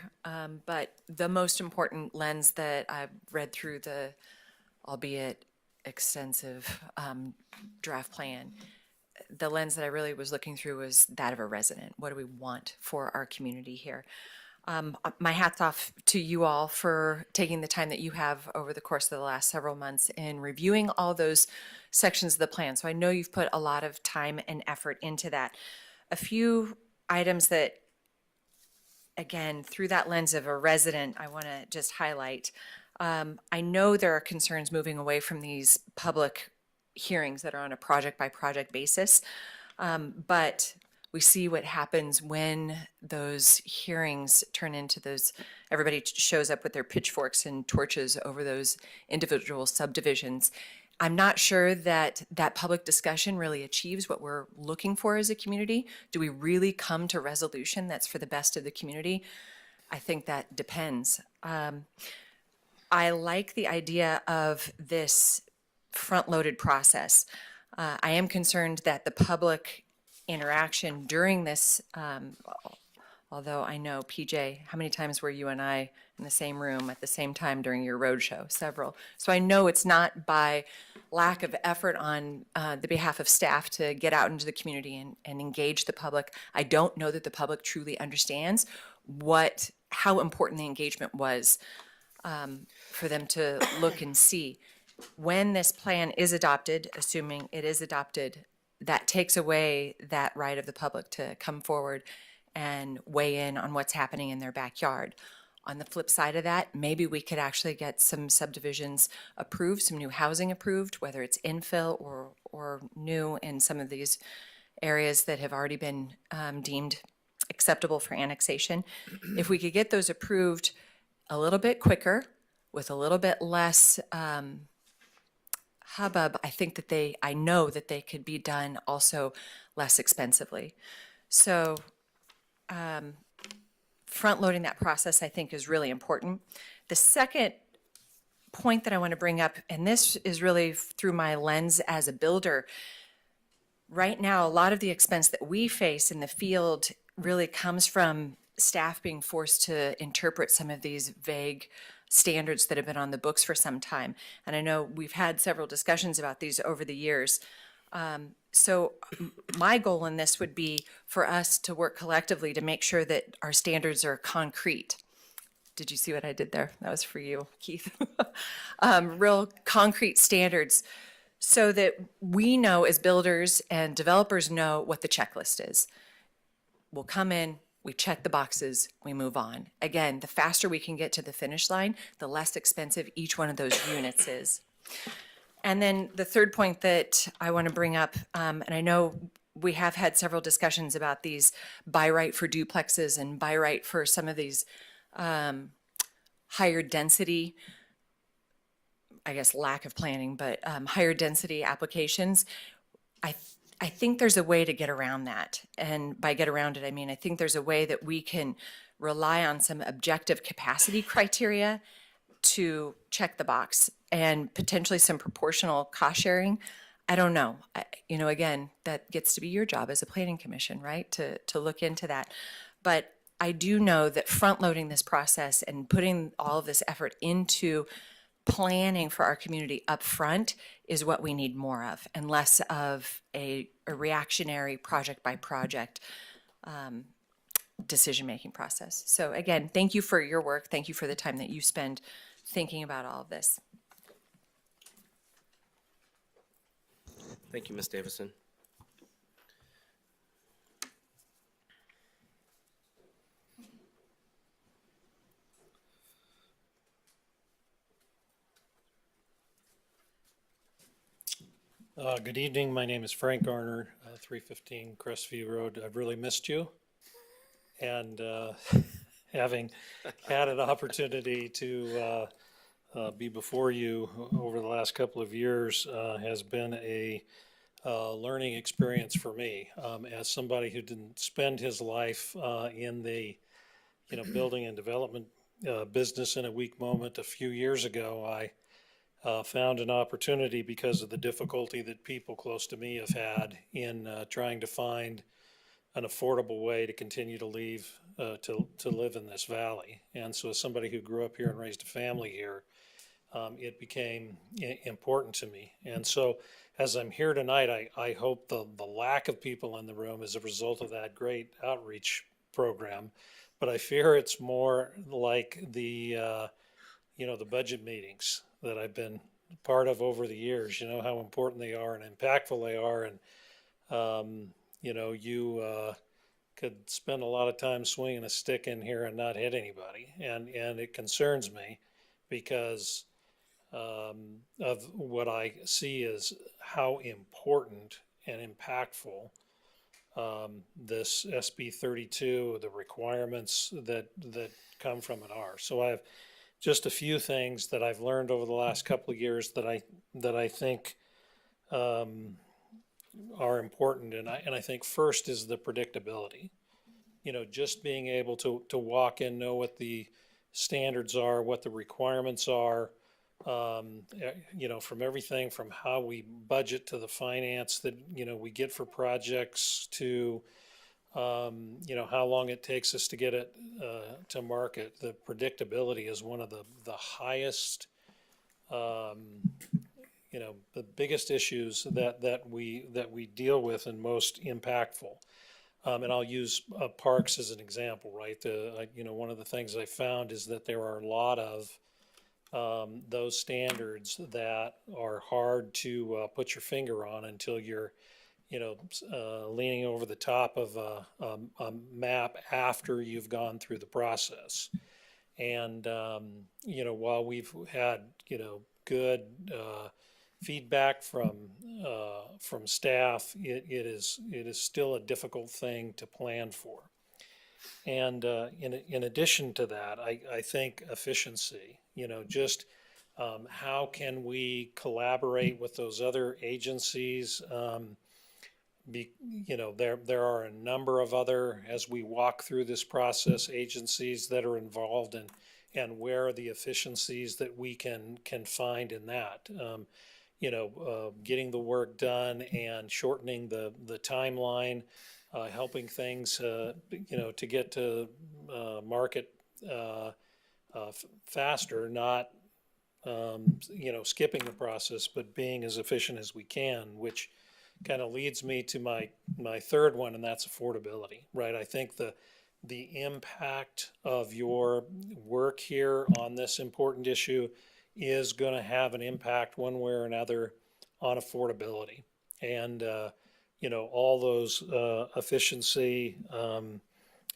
but the most important lens that I've read through the, albeit extensive, draft plan, the lens that I really was looking through was that of a resident. What do we want for our community here? My hat's off to you all for taking the time that you have over the course of the last several months in reviewing all those sections of the plan. So I know you've put a lot of time and effort into that. A few items that, again, through that lens of a resident, I want to just highlight. I know there are concerns moving away from these public hearings that are on a project-by-project basis, but we see what happens when those hearings turn into those, everybody shows up with their pitchforks and torches over those individual subdivisions. I'm not sure that that public discussion really achieves what we're looking for as a community. Do we really come to resolution that's for the best of the community? I think that depends. I like the idea of this front-loaded process. I am concerned that the public interaction during this, although I know, PJ, how many times were you and I in the same room at the same time during your roadshow? Several. So I know it's not by lack of effort on the behalf of staff to get out into the community and engage the public. I don't know that the public truly understands how important the engagement was for them to look and see. When this plan is adopted, assuming it is adopted, that takes away that right of the public to come forward and weigh in on what's happening in their backyard. On the flip side of that, maybe we could actually get some subdivisions approved, some new housing approved, whether it's infill or new in some of these areas that have already been deemed acceptable for annexation. If we could get those approved a little bit quicker with a little bit less hubbub, I know that they could be done also less expensively. So front-loading that process, I think, is really important. The second point that I want to bring up, and this is really through my lens as a builder. Right now, a lot of the expense that we face in the field really comes from staff being forced to interpret some of these vague standards that have been on the books for some time. And I know we've had several discussions about these over the years. So my goal in this would be for us to work collectively to make sure that our standards are concrete. Did you see what I did there? That was for you, Keith. Real concrete standards so that we know as builders and developers know what the checklist is. We'll come in, we check the boxes, we move on. Again, the faster we can get to the finish line, the less expensive each one of those units is. And then the third point that I want to bring up, and I know we have had several discussions about these by right for duplexes and by right for some of these higher density, I guess lack of planning, but higher density applications. I think there's a way to get around that. And by get around it, I mean, I think there's a way that we can rely on some objective capacity criteria to check the box and potentially some proportional cost sharing. I don't know. Again, that gets to be your job as a planning commission, right? To look into that. But I do know that front loading this process and putting all of this effort into planning for our community up front is what we need more of, and less of a reactionary project by project decision-making process. So again, thank you for your work. Thank you for the time that you spend thinking about all of this. Thank you, Ms. Davison. Good evening. My name is Frank Garner, 315 Crestview Road. I've really missed you. And having had an opportunity to be before you over the last couple of years has been a learning experience for me. As somebody who didn't spend his life in the building and development business in a weak moment a few years ago, I found an opportunity because of the difficulty that people close to me have had in trying to find an affordable way to continue to live in this valley. And so as somebody who grew up here and raised a family here, it became important to me. And so as I'm here tonight, I hope the lack of people in the room is a result of that great outreach program. But I fear it's more like the budget meetings that I've been part of over the years. You know how important they are and impactful they are. And, you could spend a lot of time swinging a stick in here and not hit anybody. And it concerns me because of what I see as how important and impactful this SB 32, the requirements that come from it are. So I have just a few things that I've learned over the last couple of years that I think are important, and I think first is the predictability. Just being able to walk in, know what the standards are, what the requirements are. From everything from how we budget to the finance that we get for projects to how long it takes us to get it to market. The predictability is one of the highest, the biggest issues that we deal with and most impactful. And I'll use parks as an example, right? One of the things I found is that there are a lot of those standards that are hard to put your finger on until you're leaning over the top of a map after you've gone through the process. And, while we've had, good feedback from staff, it is still a difficult thing to plan for. And in addition to that, I think efficiency, just how can we collaborate with those other agencies? There are a number of other, as we walk through this process, agencies that are involved where are the efficiencies that we can find in that. Getting the work done and shortening the timeline, helping things, to get to market faster, not skipping the process, but being as efficient as we can, which kind of leads me to my third one, and that's affordability, right? I think the impact of your work here on this important issue is going to have an impact one way or another on affordability. And, all those efficiency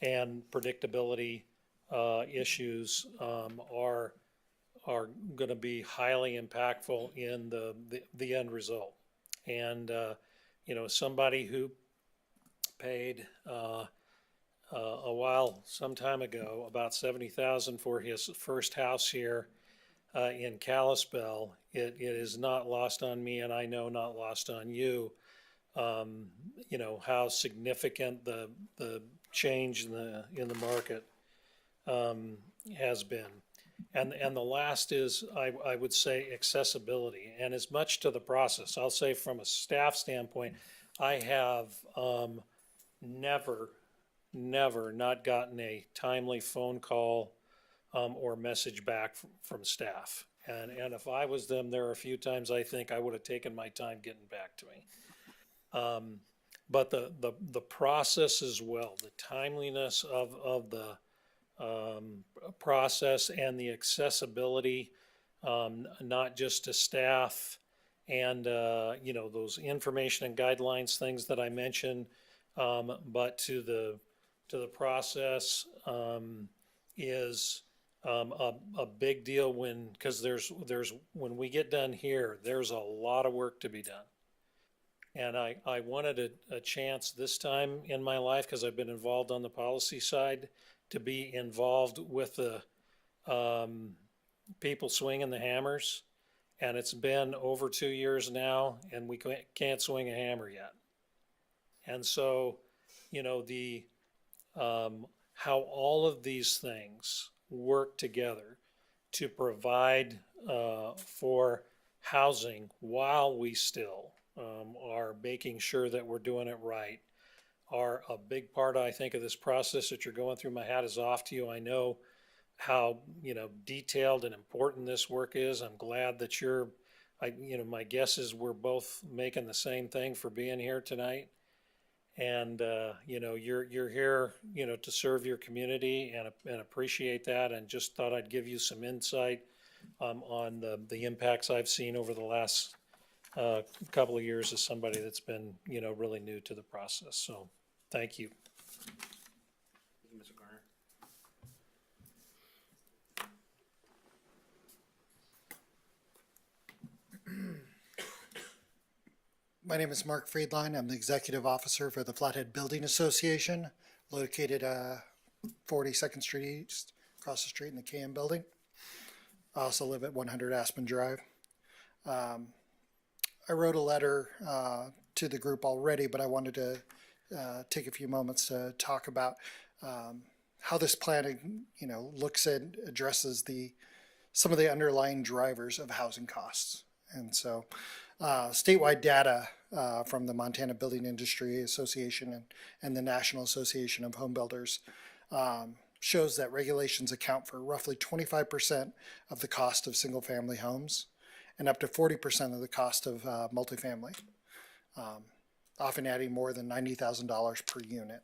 and predictability issues are going to be highly impactful in the end result. And, somebody who paid some time ago, about $70,000 for his first house here in Kalispell, it is not lost on me, and I know not lost on you, how significant the change in the market has been. And the last is, I would say, accessibility, and as much to the process. I'll say from a staff standpoint, I have never not gotten a timely phone call or message back from staff. And if I was them, there are a few times I think I would have taken my time getting back to me. But the process as well, the timeliness of the process and the accessibility, not just to staff and, those information and guidelines, things that I mentioned, but to the process, is a big deal because when we get done here, there's a lot of work to be done. And I wanted a chance this time in my life, because I've been involved on the policy side, to be involved with the people swinging the hammers. And it's been over 2 years now, and we can't swing a hammer yet. And so, how all of these things work together to provide for housing while we still are making sure that we're doing it right are a big part, I think, of this process that you're going through. My hat is off to you. I know how, detailed and important this work is. I'm glad that my guess is we're both making the same thing for being here tonight. And, you're here, to serve your community and appreciate that. And just thought I'd give you some insight on the impacts I've seen over the last couple of years as somebody that's been, really new to the process. So thank you. Mr. Garner. My name is Mark Friedline. I'm the Executive Officer for the Flathead Building Association, located 42nd Street East, across the street in the KM Building. I also live at 100 Aspen Drive. I wrote a letter to the group already, but I wanted to take a few moments to talk about how this planning, looks at, addresses some of the underlying drivers of housing costs. And so statewide data from the Montana Building Industry Association and the National Association of Home Builders shows that regulations account for roughly 25% of the cost of single-family homes and up to 40% of the cost of multifamily, often adding more than $90,000 per unit.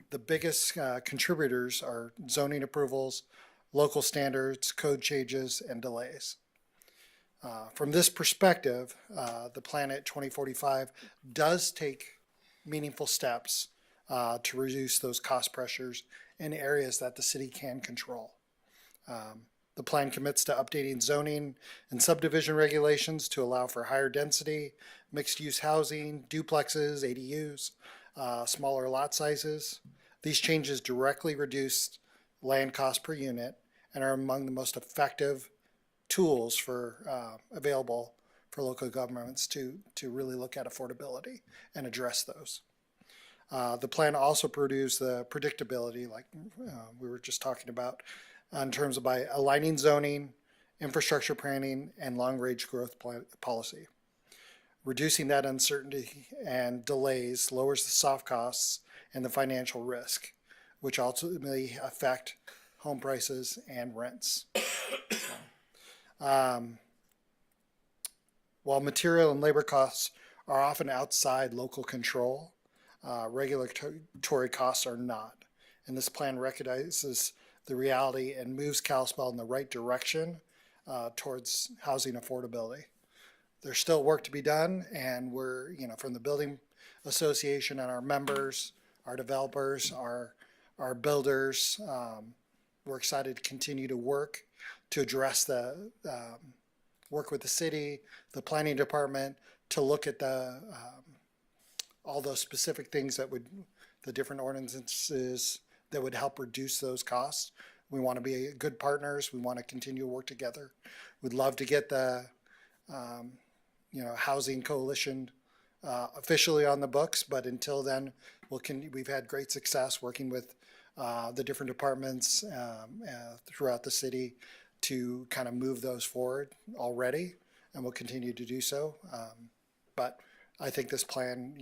The biggest contributors are zoning approvals, local standards, code changes, and delays. From this perspective, the Planet 2045 does take meaningful steps to reduce those cost pressures in areas that the city can control. The plan commits to updating zoning and subdivision regulations to allow for higher density, mixed-use housing, duplexes, ADUs, smaller lot sizes. These changes directly reduce land cost per unit and are among the most effective tools available for local governments to really look at affordability and address those. The plan also produced the predictability, like we were just talking about, in terms of by aligning zoning, infrastructure planning, and long-range growth policy. Reducing that uncertainty and delays lowers the soft costs and the financial risk, which ultimately affect home prices and rents. While material and labor costs are often outside local control, regulatory costs are not. And this plan recognizes the reality and moves Kalispell in the right direction towards housing affordability. There's still work to be done, and we're, from the building association and our members, our developers, our builders, we're excited to continue to work to address work with the city, the planning department, to look at all those specific things the different ordinances that would help reduce those costs. We want to be good partners. We want to continue to work together. We'd love to get the housing coalition officially on the books, but until then, we've had great success working with the different departments throughout the city to kind of move those forward already, and we'll continue to do so. But I think this plan,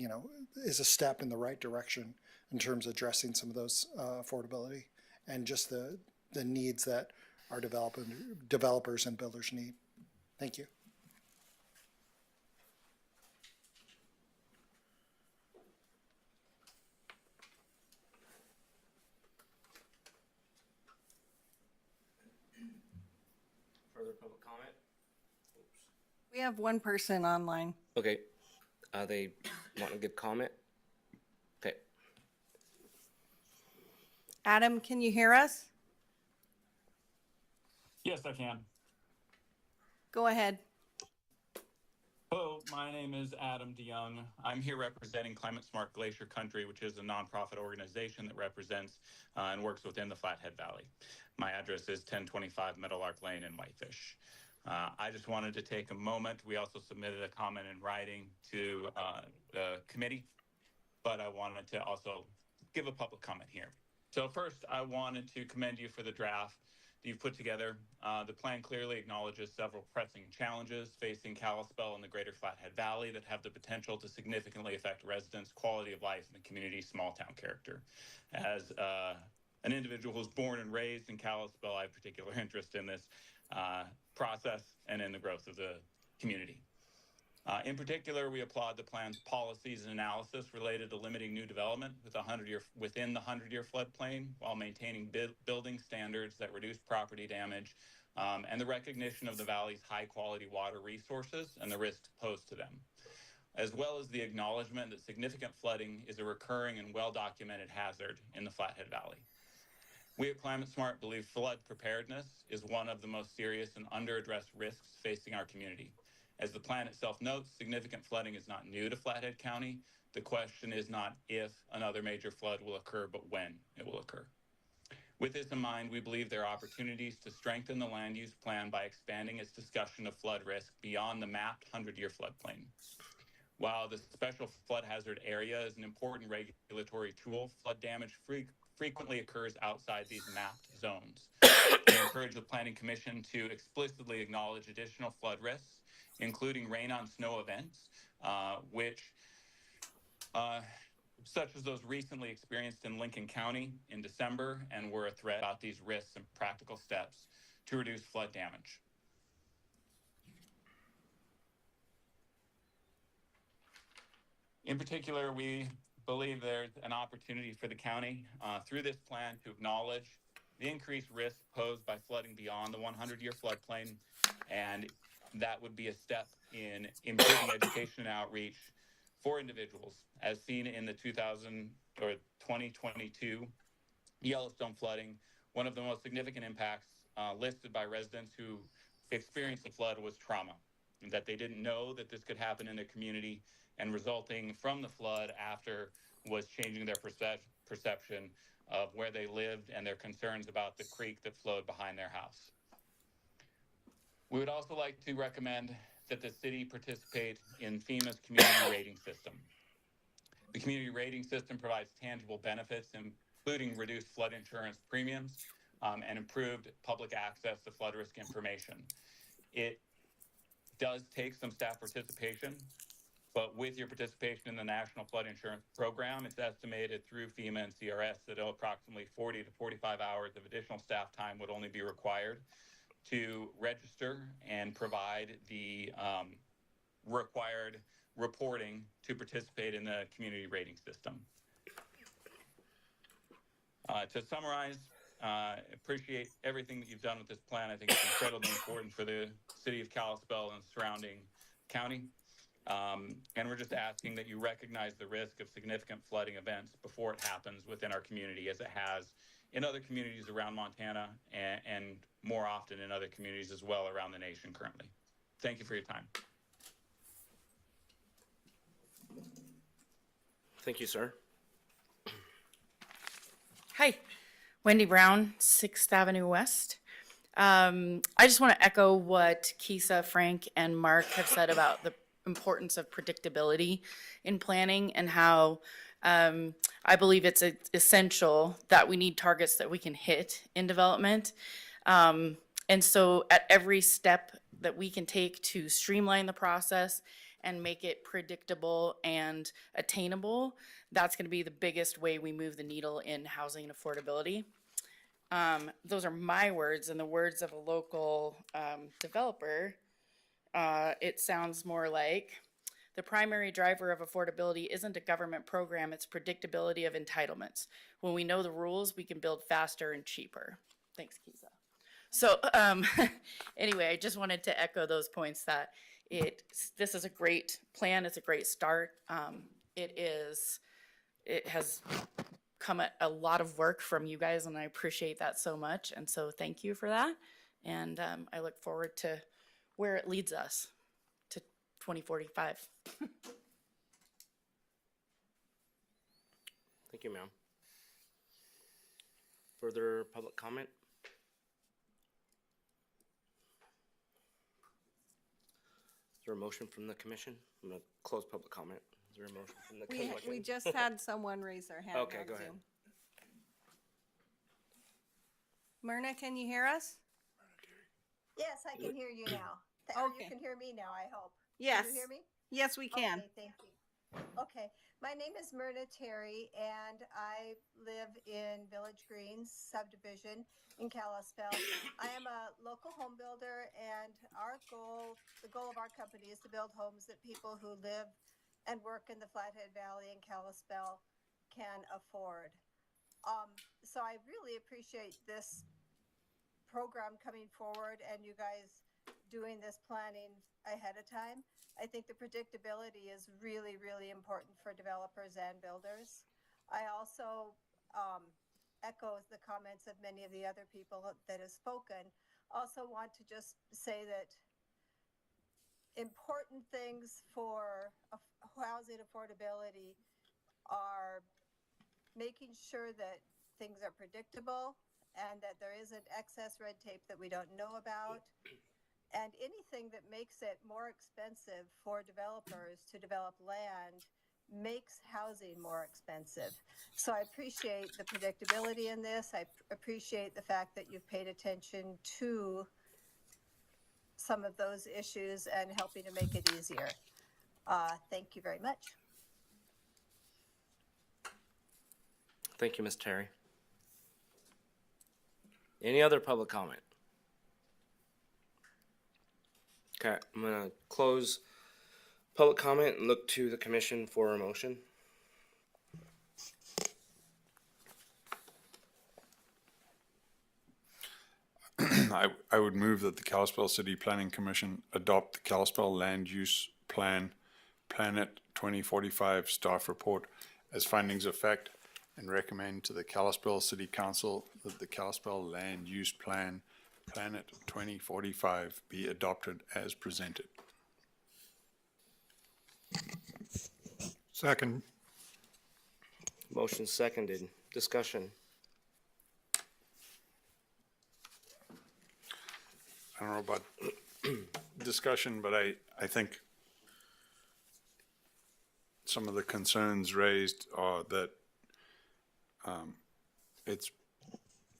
is a step in the right direction in terms of addressing some of those affordability and just the needs that our developers and builders need. Thank you. Further public comment? We have one person online. Okay. They want to give comment? Okay. Adam, can you hear us? Yes, I can. Go ahead. Hello, my name is Adam DeYoung. I'm here representing Climate Smart Glacier Country, which is a nonprofit organization that represents and works within the Flathead Valley. My address is 1025 Meadowlark Lane in Whitefish. I just wanted to take a moment. We also submitted a comment in writing to the committee, but I wanted to also give a public comment here. So first, I wanted to commend you for the draft that you've put together. The plan clearly acknowledges several pressing challenges facing Kalispell and the greater Flathead Valley that have the potential to significantly affect residents' quality of life and the community's small town character. As an individual who's born and raised in Kalispell, I have particular interest in this process and in the growth of the community. In particular, we applaud the plan's policies and analysis related to limiting new development within the 100-year floodplain while maintaining building standards that reduce property damage and the recognition of the valley's high-quality water resources and the risks posed to them, as well as the acknowledgement that significant flooding is a recurring and well-documented hazard in the Flathead Valley. We at Climate Smart believe flood preparedness is one of the most serious and under-addressed risks facing our community. As the plan itself notes, significant flooding is not new to Flathead County. The question is not if another major flood will occur, but when it will occur. With this in mind, we believe there are opportunities to strengthen the land use plan by expanding its discussion of flood risk beyond the mapped 100-year floodplain. While the special flood hazard area is an important regulatory tool, flood damage frequently occurs outside these mapped zones. We encourage the Planning Commission to explicitly acknowledge additional flood risks, including rain on snow events, such as those recently experienced in Lincoln County in December and were a threat about these risks and practical steps to reduce flood damage. In particular, we believe there's an opportunity for the county through this plan to acknowledge the increased risk posed by flooding beyond the 100-year floodplain, and that would be a step in improving education and outreach for individuals, as seen in the 2022 Yellowstone flooding. One of the most significant impacts listed by residents who experienced the flood was trauma, and that they didn't know that this could happen in their community, and resulting from the flood after was changing their perception of where they lived and their concerns about the creek that flowed behind their house. We would also like to recommend that the city participate in FEMA's community rating system. The community rating system provides tangible benefits, including reduced flood insurance premiums, and improved public access to flood risk information. It does take some staff participation, but with your participation in the National Flood Insurance Program, it's estimated through FEMA and CRS that approximately 40 to 45 hours of additional staff time would only be required to register and provide the required reporting to participate in the community rating system. To summarize, appreciate everything that you've done with this plan. I think it's incredibly important for the city of Kalispell and surrounding county. And we're just asking that you recognize the risk of significant flooding events before it happens within our community, as it has in other communities around Montana and more often in other communities as well around the nation currently. Thank you for your time. Thank you, sir. Hi, Wendy Brown, 6th Avenue West. I just want to echo what Kisa, Frank, and Mark have said about the importance of predictability in planning and how I believe it's essential that we need targets that we can hit in development. And so at every step that we can take to streamline the process and make it predictable and attainable, that's going to be the biggest way we move the needle in housing affordability. Those are my words and the words of a local developer. It sounds more like the primary driver of affordability isn't a government program, it's predictability of entitlements. When we know the rules, we can build faster and cheaper. Thanks, Kisa. So anyway, I just wanted to echo those points that this is a great plan. It's a great start. It has come at a lot of work from you guys, and I appreciate that so much. And so thank you for that. And I look forward to where it leads us to 2045. Thank you, ma'am. Further public comment? Is there a motion from the commission? I'm going to close public comment. Is there a motion from the commission? We just had someone raise their hand. Okay, on go ahead. Zoom. Myrna, can you hear us? Yes, I can hear you now. Okay. You can hear me now, I hope. Yes. Can you hear me? Yes, we can. Okay, thank you. Okay, my name is Myrna Terry, and I live in Village Greens subdivision in Kalispell. I am a local home builder, and the goal of our company is to build homes that people who live and work in the Flathead Valley and Kalispell can afford. So I really appreciate this program coming forward and you guys doing this planning ahead of time. I think the predictability is really, really important for developers and builders. I also echo the comments of many of the other people that have spoken. Also want to just say that important things for housing affordability are making sure that things are predictable and that there isn't excess red tape that we don't know about, and anything that makes it more expensive for developers to develop land makes housing more expensive. So I appreciate the predictability in this. I appreciate the fact that you've paid attention to some of those issues and helping to make it easier. Thank you very much. Thank you, Ms. Terry. Any other public comment? Okay, I'm going to close public comment and look to the commission for a motion. I would move that the Kalispell City Planning Commission adopt the Kalispell Land Use Plan, Planet 2045 staff report as findings of fact, and recommend to the Kalispell City Council that the Kalispell Land Use Plan, Planet 2045 be adopted as presented. Second. Motion seconded. Discussion. I don't know about discussion, but I think some of the concerns raised are that it's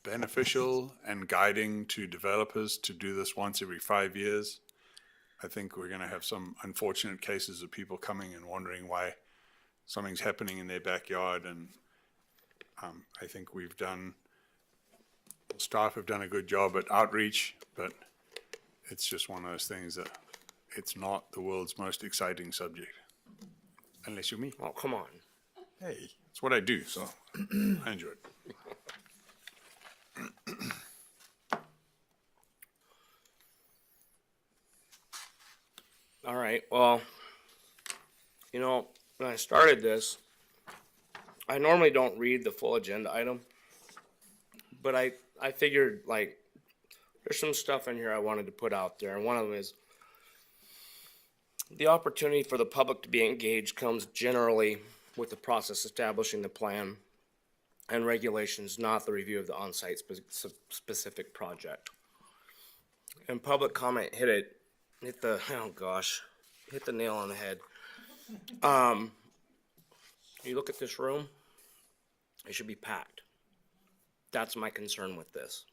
beneficial and guiding to developers to do this once every 5 years. I think we're going to have some unfortunate cases of people coming and wondering why something's happening in their backyard. And I think staff have done a good job at outreach, but it's just one of those things that it's not the world's most exciting subject. Unless you're me. Oh, come on. Hey, it's what I do, so I enjoy it. All right, well, when I started this, I normally don't read the full agenda item, but I figured, like, there's some stuff in here I wanted to put out there, and one of them is the opportunity for the public to be engaged comes generally with the process establishing the plan and regulations, not the review of the on-site specific project. And public comment hit the nail on the head. You look at this room, it should be packed. That's my concern with this.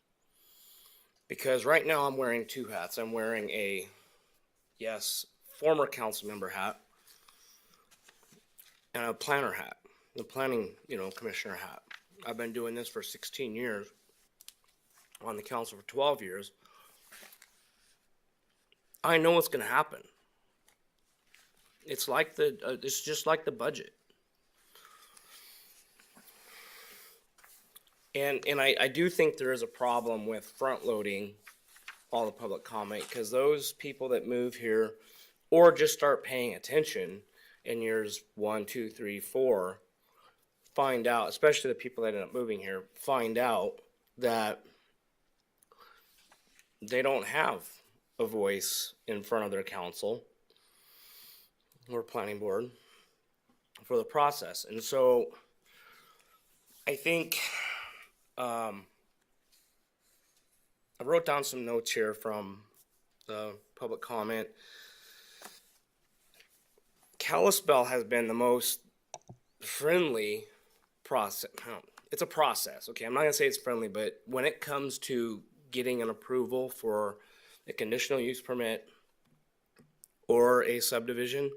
Because right now I'm wearing two hats. I'm wearing a, former council member hat and a planner hat, the planning, commissioner hat. I've been doing this for 16 years, on the council for 12 years. I know what's going to happen. It's just like the budget. And I do think there is a problem with front loading all the public comment, because those people that move here or just start paying attention in years 1, 2, 3, 4, find out, especially the people that end up moving here, find out that they don't have a voice in front of their council or planning board for the process. And so I think I wrote down some notes here from the public comment. Kalispell has been the most friendly process. It's a process, okay? I'm not gonna say it's friendly, but when it comes to getting an approval for a conditional use permit or a subdivision,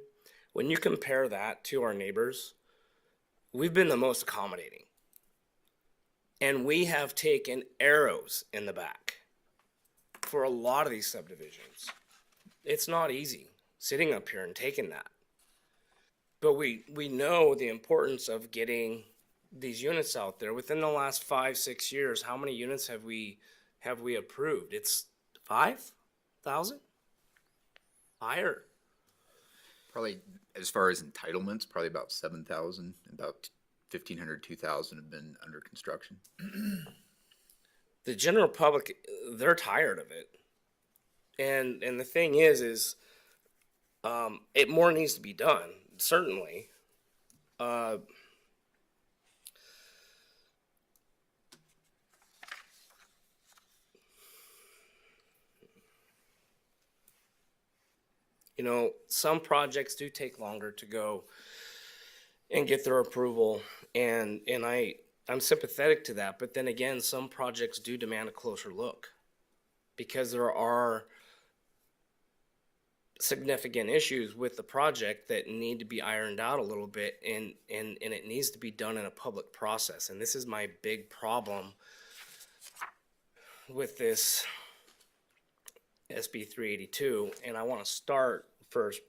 when you compare that to our neighbors, we've been the most accommodating. And we have taken arrows in the back for a lot of these subdivisions. It's not easy sitting up here and taking that. But we know the importance of getting these units out there. Within the last 5-6 years, how many units have we approved? It's 5,000? Higher. Probably, as far as entitlements, probably about 7,000, about 1,500, 2,000 have been under construction. The general public, they're tired of it. And the thing is it more needs to be done, certainly. Some projects do take longer to go and get their approval, and I'm sympathetic to that. But then again, some projects do demand a closer look because there are significant issues with the project that need to be ironed out a little bit, and it needs to be done in a public process. And this is my big problem with this SB 382. And I want to start first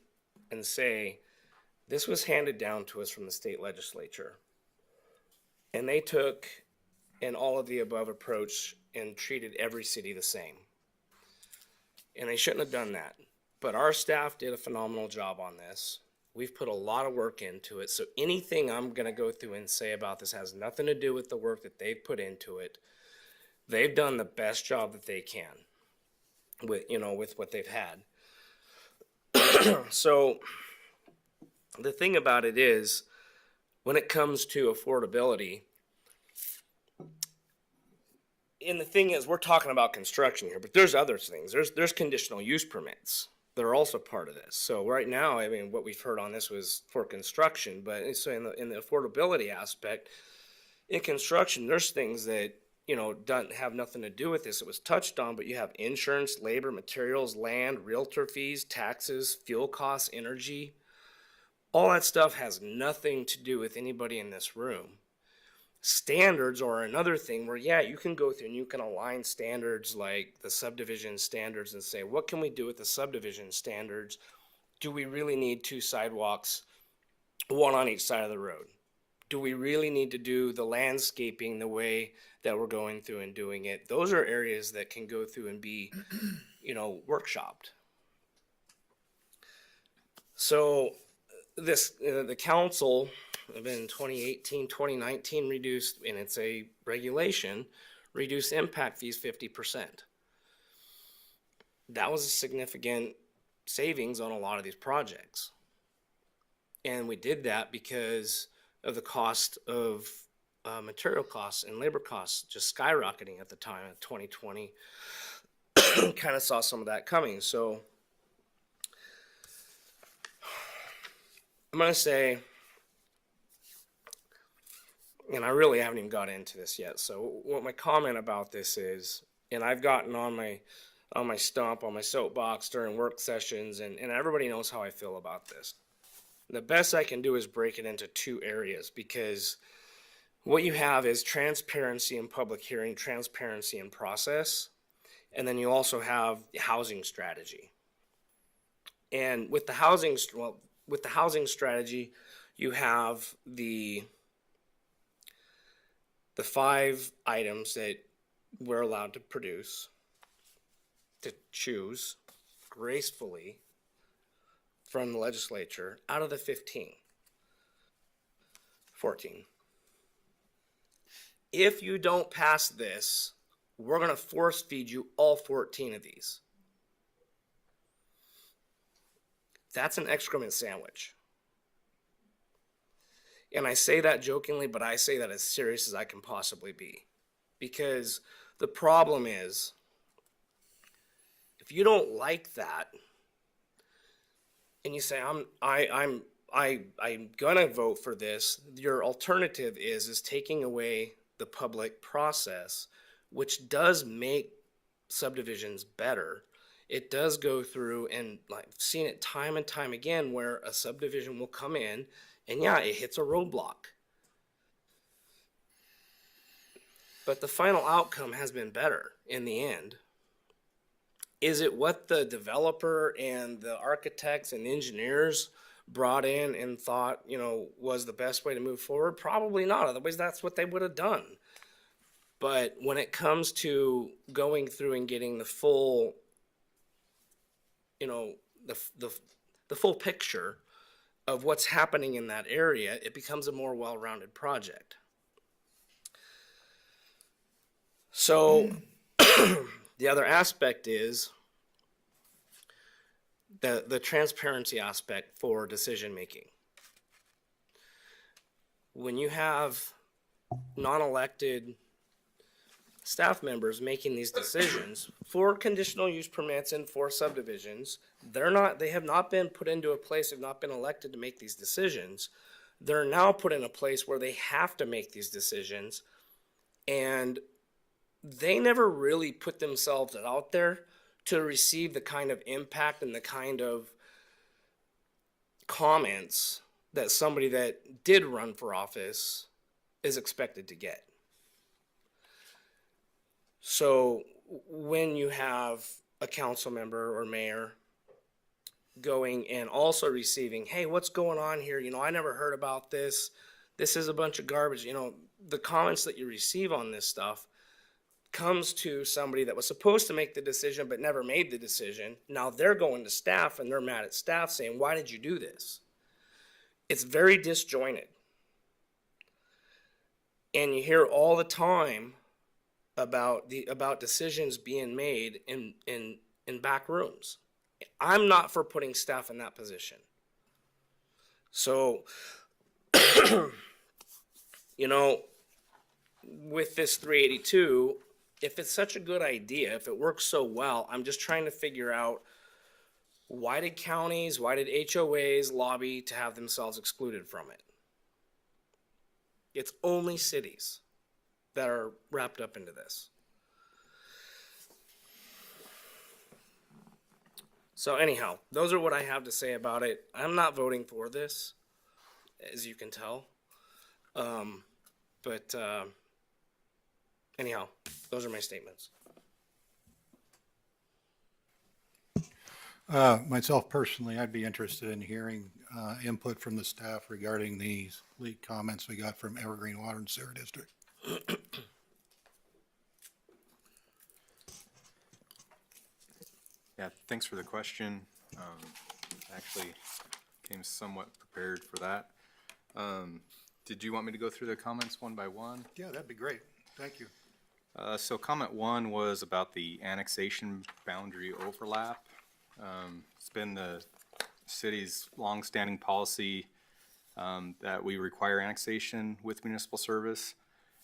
and say this was handed down to us from the state legislature, and they took an all of the above approach and treated every city the same. And they shouldn't have done that. But our staff did a phenomenal job on this. We've put a lot of work into it. So anything I'm going to go through and say about this has nothing to do with the work that they've put into it. They've done the best job that they can with what they've had. So the thing about it is, when it comes to affordability, and the thing is, we're talking about construction here, but there's other things. There's conditional use permits that are also part of this. So right now, what we've heard on this was for construction, but so in the affordability aspect, in construction, there's things that doesn't have nothing to do with this. It was touched on, but you have insurance, labor, materials, land, realtor fees, taxes, fuel costs, energy. All that stuff has nothing to do with anybody in this room. Standards are another thing where, yeah, you can go through and you can align standards like the subdivision standards and say, what can we do with the subdivision standards? Do we really need 2 sidewalks, one on each side of the road? Do we really need to do the landscaping the way that we're going through and doing it? Those are areas that can go through and be, workshopped. So the council in 2018, 2019 reduced, and it's a regulation, reduced impact fees 50%. That was a significant savings on a lot of these projects. And we did that because of the cost of material costs and labor costs just skyrocketing at the time of 2020. Kind of saw some of that coming. So I'm going to say, and I really haven't even got into this yet. So what my comment about this is, and I've gotten on my stump, on my soapbox during work sessions, and everybody knows how I feel about this. The best I can do is break it into 2 areas, because what you have is transparency in public hearing, transparency in process, and then you also have housing strategy. And with the housing strategy, you have the 5 items that we're allowed to produce, to choose gracefully from the legislature out of the 14. If you don't pass this, we're going to force feed you all 14 of these. That's an excrement sandwich. And I say that jokingly, but I say that as serious as I can possibly be. Because the problem is, if you don't like that, and you say, I'm gonna vote for this, your alternative is taking away the public process, which does make subdivisions better. It does go through, and I've seen it time and time again, where a subdivision will come in, and yeah, it hits a roadblock. But the final outcome has been better in the end. Is it what the developer and the architects and engineers brought in and thought, was the best way to move forward? Probably not. Otherwise, that's what they would have done. But when it comes to going through and getting the full, the full picture of what's happening in that area, it becomes a more well-rounded project. So the other aspect is the transparency aspect for decision making. When you have non-elected staff members making these decisions for conditional use permits and for subdivisions, they have not been put into a place, have not been elected to make these decisions. They're now put in a place where they have to make these decisions, and they never really put themselves out there to receive the kind of impact and the kind of comments that somebody that did run for office is expected to get. So when you have a council member or mayor going and also receiving, hey, what's going on here? I never heard about this. This is a bunch of garbage. The comments that you receive on this stuff comes to somebody that was supposed to make the decision but never made the decision. Now they're going to staff and they're mad at staff saying, why did you do this? It's very disjointed. And you hear all the time about decisions being made in back rooms. I'm not for putting staff in that position. So, with this 382, if it's such a good idea, if it works so well, I'm just trying to figure out, why did counties, why did HOAs lobby to have themselves excluded from it? It's only cities. that are wrapped up into this. So anyhow, those are what I have to say about it. I'm not voting for this, as you can tell. But anyhow, those are my statements. Myself personally, I'd be interested in hearing input from the staff regarding these leak comments we got from Evergreen Water and Sewer District. Yeah, thanks for the question. Actually came somewhat prepared for that. Did you want me to go through the comments one by one? Yeah, that'd be great. Thank you. So comment one was about the annexation boundary overlap. It's been the city's longstanding policy that we require annexation with municipal service.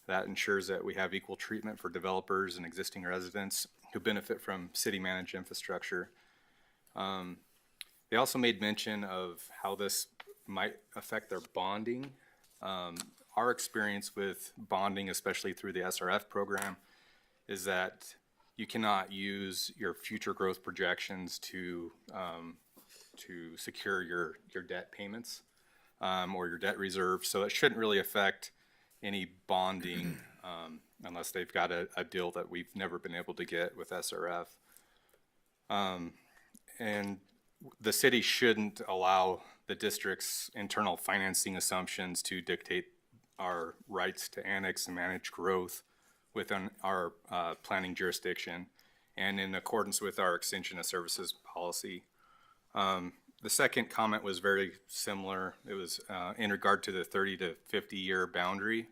That ensures that we have equal treatment for developers and existing residents who benefit from city-managed infrastructure. They also made mention of how this might affect their bonding. Our experience with bonding, especially through the SRF program, is that you cannot use your future growth projections to secure your debt payments or your debt reserve. So it shouldn't really affect any bonding unless they've got a deal that we've never been able to get with SRF. And the city shouldn't allow the district's internal financing assumptions to dictate our rights to annex and manage growth within our planning jurisdiction and in accordance with our extension of services policy. The second comment was very similar. It was in regard to the 30 to 50 year boundary,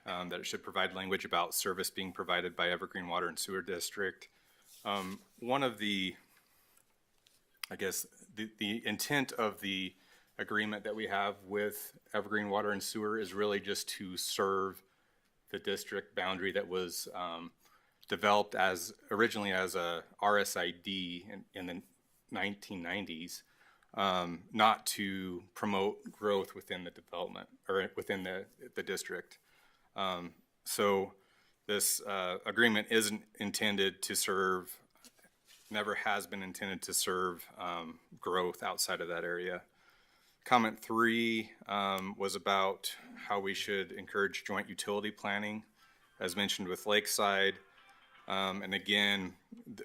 that it should provide language about service being provided by Evergreen Water and Sewer District. One of the, I guess, the intent of the agreement that we have with Evergreen Water and Sewer is really just to serve the district boundary that was developed as originally as a RSID in the 1990s, not to promote growth within the development or within the district. So this agreement isn't intended to serve, never has been intended to serve growth outside of that area. Comment 3 was about how we should encourage joint utility planning, as mentioned with Lakeside. And again,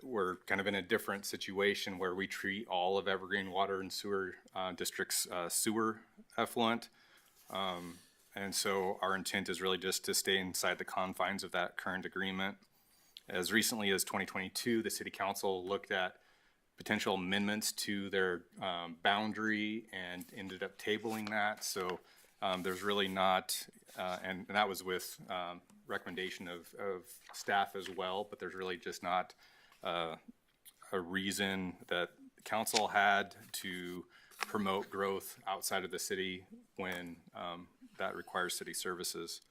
we're kind of in a different situation where we treat all of Evergreen Water and Sewer District's sewer effluent. And so our intent is really just to stay inside the confines of that current agreement. As recently as 2022, the City Council looked at potential amendments to their boundary and ended up tabling that. So there's really not, and that was with recommendation of staff as well, but there's really just not a reason that the council had to promote growth outside of the city when that requires city services.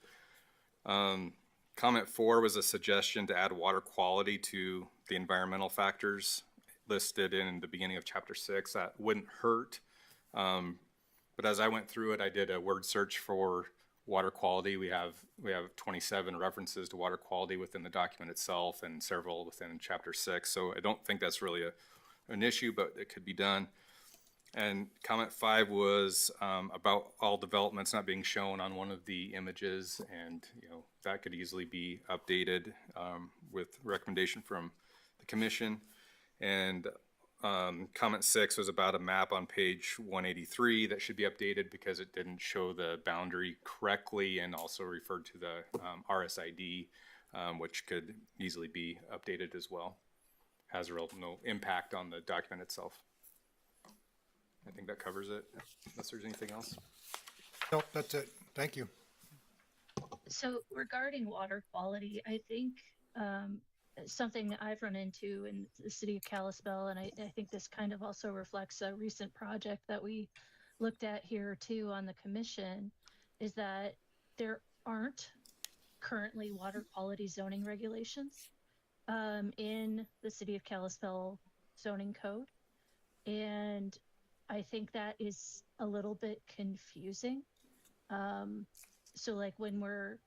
Comment 4 was a suggestion to add water quality to the environmental factors listed in the beginning of chapter 6. That wouldn't hurt. But as I went through it, I did a word search for water quality. We have 27 references to water quality within the document itself and several within chapter 6. So I don't think that's really an issue, but it could be done. And comment 5 was about all developments not being shown on one of the images, and that could easily be updated with recommendation from the commission. And comment 6 was about a map on page 183 that should be updated because it didn't show the boundary correctly and also referred to the RSID, which could easily be updated as well. Has no impact on the document itself. I think that covers it, unless there's anything else. Nope, that's it. Thank you. So regarding water quality, I think something I've run into in the city of Kalispell, and I think this kind of also reflects a recent project that we looked at here too on the commission, is that there aren't currently water quality zoning regulations in the city of Kalispell zoning code. And I think that is a little bit confusing. So like when we're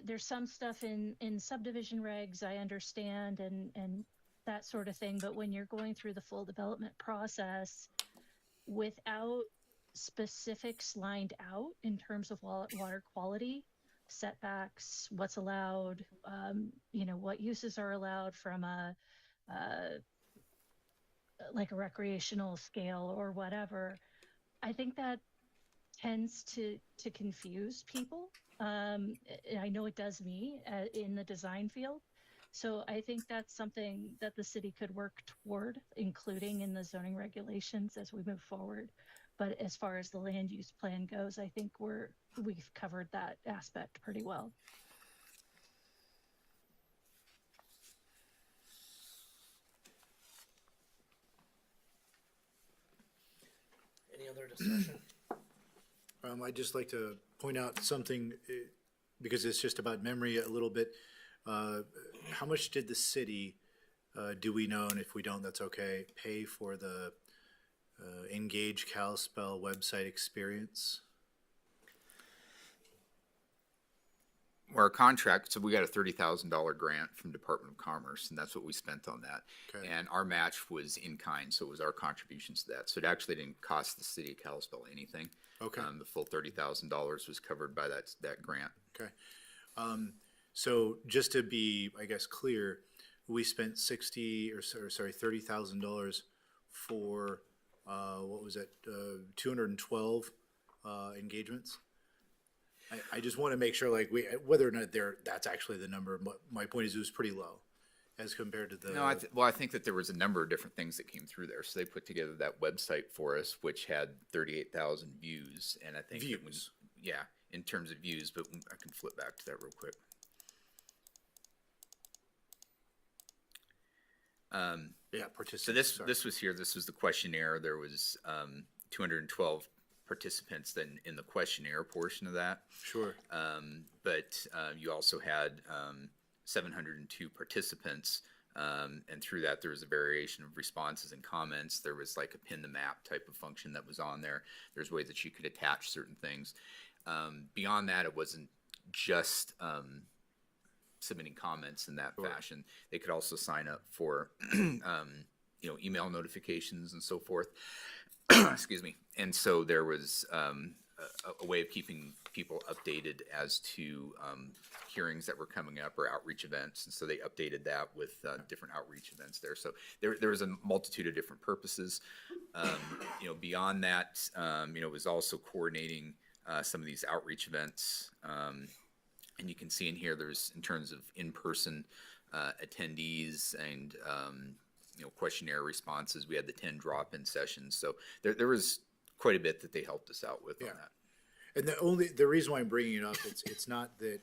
there's some stuff in subdivision regs I understand and that sort of thing, but when you're going through the full development process without specifics lined out in terms of water quality, setbacks, what's allowed, what uses are allowed from uh, like a recreational scale or whatever, I think that tends to confuse people. I know it does me in the design field. So I think that's something that the city could work toward including in the zoning regulations as we move forward. But as far as the land use plan goes, I think we've covered that aspect pretty well. Any other discussion? I'd just like to point out something, because it's just about memory a little bit. How much did the city, do we know, and if we don't, that's okay, pay for the Engage Kalispell website experience? Our contract, so we got a $30,000 grant from Department of Commerce, and that's what we spent on that. Okay. And our match was in kind, so it was our contributions to that. So it actually didn't cost the city of Kalispell anything. Okay. The full $30,000 was covered by that grant. Okay. So just to be, I guess, clear, we spent $30,000 for, what was it, 212 engagements? I just want to make sure, like, whether or not that's actually the number. My point is, it was pretty low as compared to the. No, I think that there was a number of different things that came through there. So they put together that website for us, which had 38,000 views, and I think Views. In terms of views. But I can flip back to that real quick. Participants. So this was here. This was the questionnaire. There was 212 participants then in the questionnaire portion of that. Sure. But you also had 702 participants, and through that there was a variation of responses and comments. There was like a pin the map type of function that was on there. There's ways that you could attach certain things. Beyond that, it wasn't just submitting comments in that fashion. They could also sign up for email notifications and so forth. Excuse me. And so there was a way of keeping people updated as to hearings that were coming up or outreach events. And so they updated that with different outreach events there. So there was a multitude of different purposes. Beyond that, it was also coordinating some of these outreach events. And you can see in here, there's in terms of in-person attendees and questionnaire responses. We had the 10 drop-in sessions, so there was quite a bit that they helped us out with on that. And the reason why I'm bringing it up, it's not that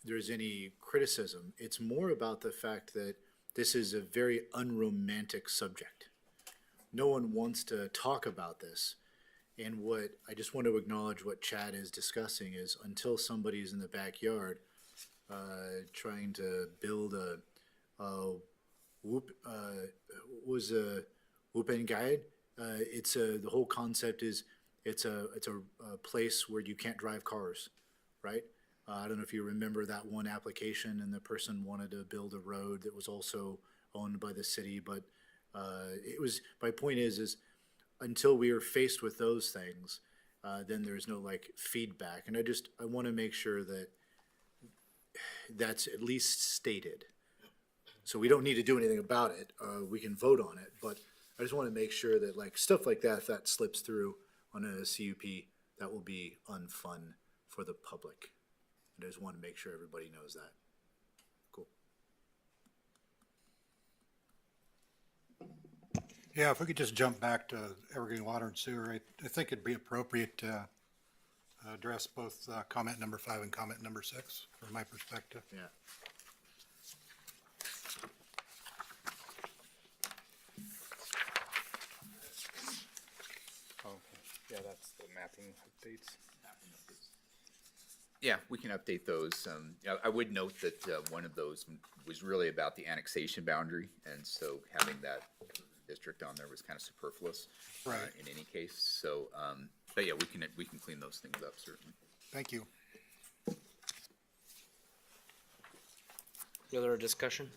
there's any criticism. It's more about the fact that this is a very unromantic subject. No one wants to talk about this. And what I just want to acknowledge what Chad is discussing is until somebody's in the backyard trying to build a whoop and guide. The whole concept is it's a place where you can't drive cars, right? I don't know if you remember that one application, and the person wanted to build a road that was also owned by the city, but my point is until we are faced with those things, then there's no like feedback, and I want to make sure that that's at least stated. So we don't need to do anything about it. We can vote on it, but I just want to make sure that like stuff like that, if that slips through on a CUP, that will be unfun for the public. And I just want to make sure everybody knows that. Cool. Yeah, if we could just jump back to Evergreen Water and Sewer, I think it'd be appropriate to address both comment number 5 and comment number 6 from my perspective. Yeah. Yeah, that's the mapping updates. Yeah, we can update those. I would note that one of those was really about the annexation boundary, and so having that district on there was kind of superfluous, Right. In any case. So, but yeah, we can clean those things up certainly. Thank you. Any other discussion?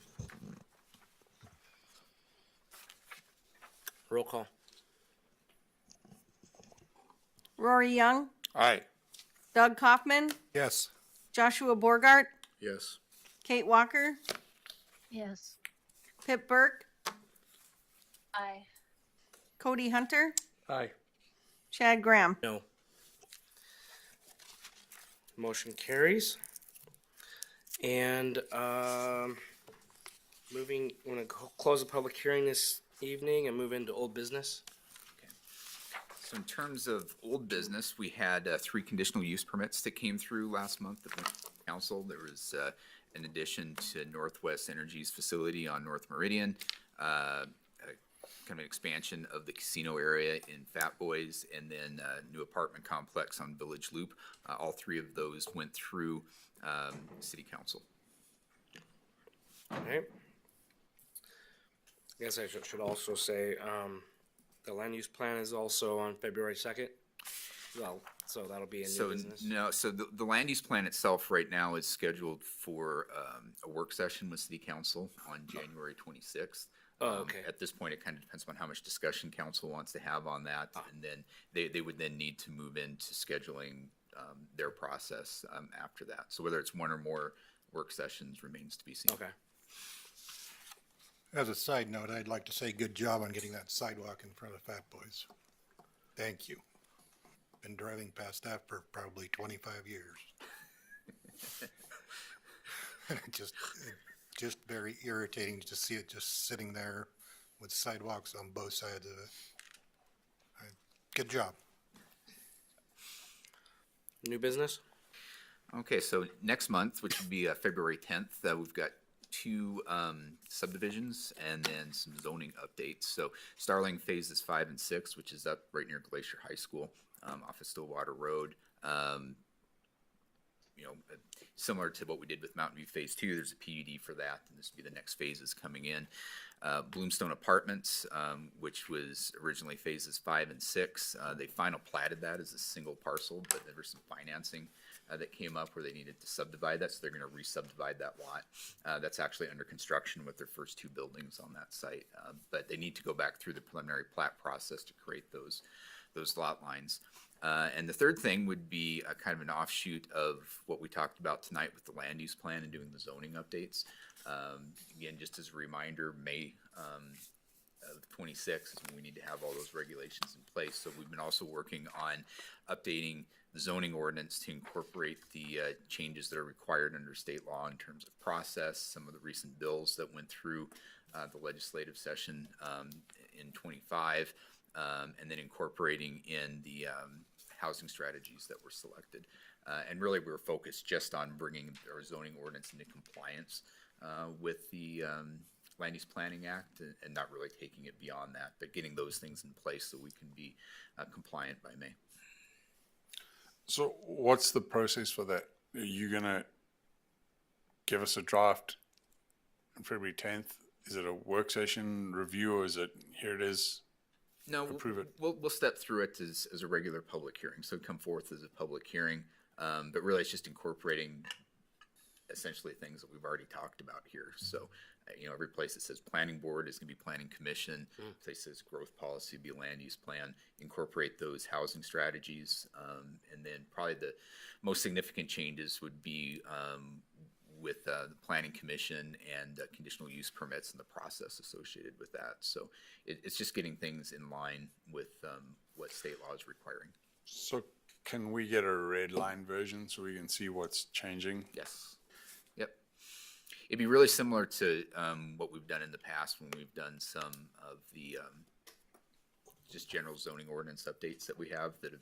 Roll call. Rory Young, Aye. Doug Kaufman, Yes. Joshua Borgart, Yes. Kate Walker, Yes. Pip Burke, Aye. Cody Hunter, Aye. Chad Graham. No. Motion carries. And moving, I'm gonna close the public hearing this evening and move into old business. So in terms of old business, we had 3 conditional use permits that came through last month that went to council. There was an addition to Northwest Energy's facility on North Meridian, kind of an expansion of the casino area in Fat Boys, and then a new apartment complex on Village Loop. All 3 of those went through city council. Okay. I guess I should also say, the land use plan is also on February 2nd. Well, so that'll be a new business. No, so the land use plan itself right now is scheduled for a work session with city council on January 26th. Oh, okay. At this point, it kind of depends on how much discussion council wants to have on that, and then they would then need to move into scheduling their process after that. So whether it's 1 or more work sessions remains to be seen. Okay. As a side note, I'd like to say good job on getting that sidewalk in front of Fat Boys. Thank you. Been driving past that for probably 25 years. Just very irritating to see it just sitting there with sidewalks on both sides of it. Good job. New business? Okay, so next month, which would be February 10th, we've got 2 subdivisions and then some zoning updates. So Starling Phases 5 and 6, which is up right near Glacier High School, off of Stillwater Road. Similar to what we did with Mountain View Phase 2, there's a PUD for that, and this would be the next phases coming in. Bloomstone Apartments, which was originally Phases 5 and 6, they final platted that as a single parcel, but there was some financing that came up where they needed to subdivide that, so they're going to re-subdivide that lot. That's actually under construction with their first 2 buildings on that site, but they need to go back through the preliminary plat process to create those lot lines. And the third thing would be a kind of an offshoot of what we talked about tonight with the land use plan and doing the zoning updates. Again, just as a reminder, May of 26 is when we need to have all those regulations in place. So we've been also working on updating the zoning ordinance to incorporate the changes that are required under state law in terms of process, some of the recent bills that went through the legislative session in 25, and then incorporating in the housing strategies that were selected. And really, we were focused just on bringing our zoning ordinance into compliance with the Land Use Planning Act and not really taking it beyond that, but getting those things in place so we can be compliant by May. So what's the process for that? Are you gonna give us a draft on February 10th? Is it a work session review, or is it, here it is? No, approve it? We'll step through it as a regular public hearing, so come forth as a public hearing. But really, it's just incorporating essentially things that we've already talked about here. So, every place that says planning board is gonna be planning commission. Place that says growth policy would be land use plan. Incorporate those housing strategies. And then probably the most significant changes would be with the planning commission and conditional use permits and the process associated with that. So it's just getting things in line with what state law is requiring. So can we get a red line version so we can see what's changing? Yes. Yep. It'd be really similar to what we've done in the past when we've done some of the just general zoning ordinance updates that we have that have,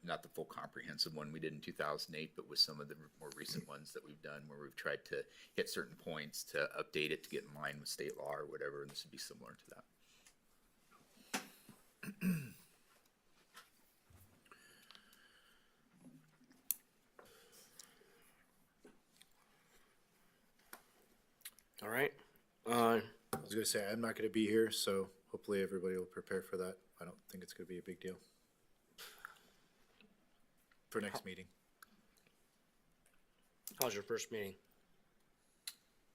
not the full comprehensive one we did in 2008, but with some of the more recent ones that we've done where we've tried to hit certain points to update it to get in line with state law or whatever, and this would be similar to that. All right. I was gonna say, I'm not gonna be here, so hopefully everybody will prepare for that. I don't think it's gonna be a big deal. For next meeting. How's your first meeting?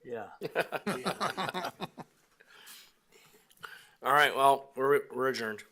Yeah. All right, well, we're adjourned.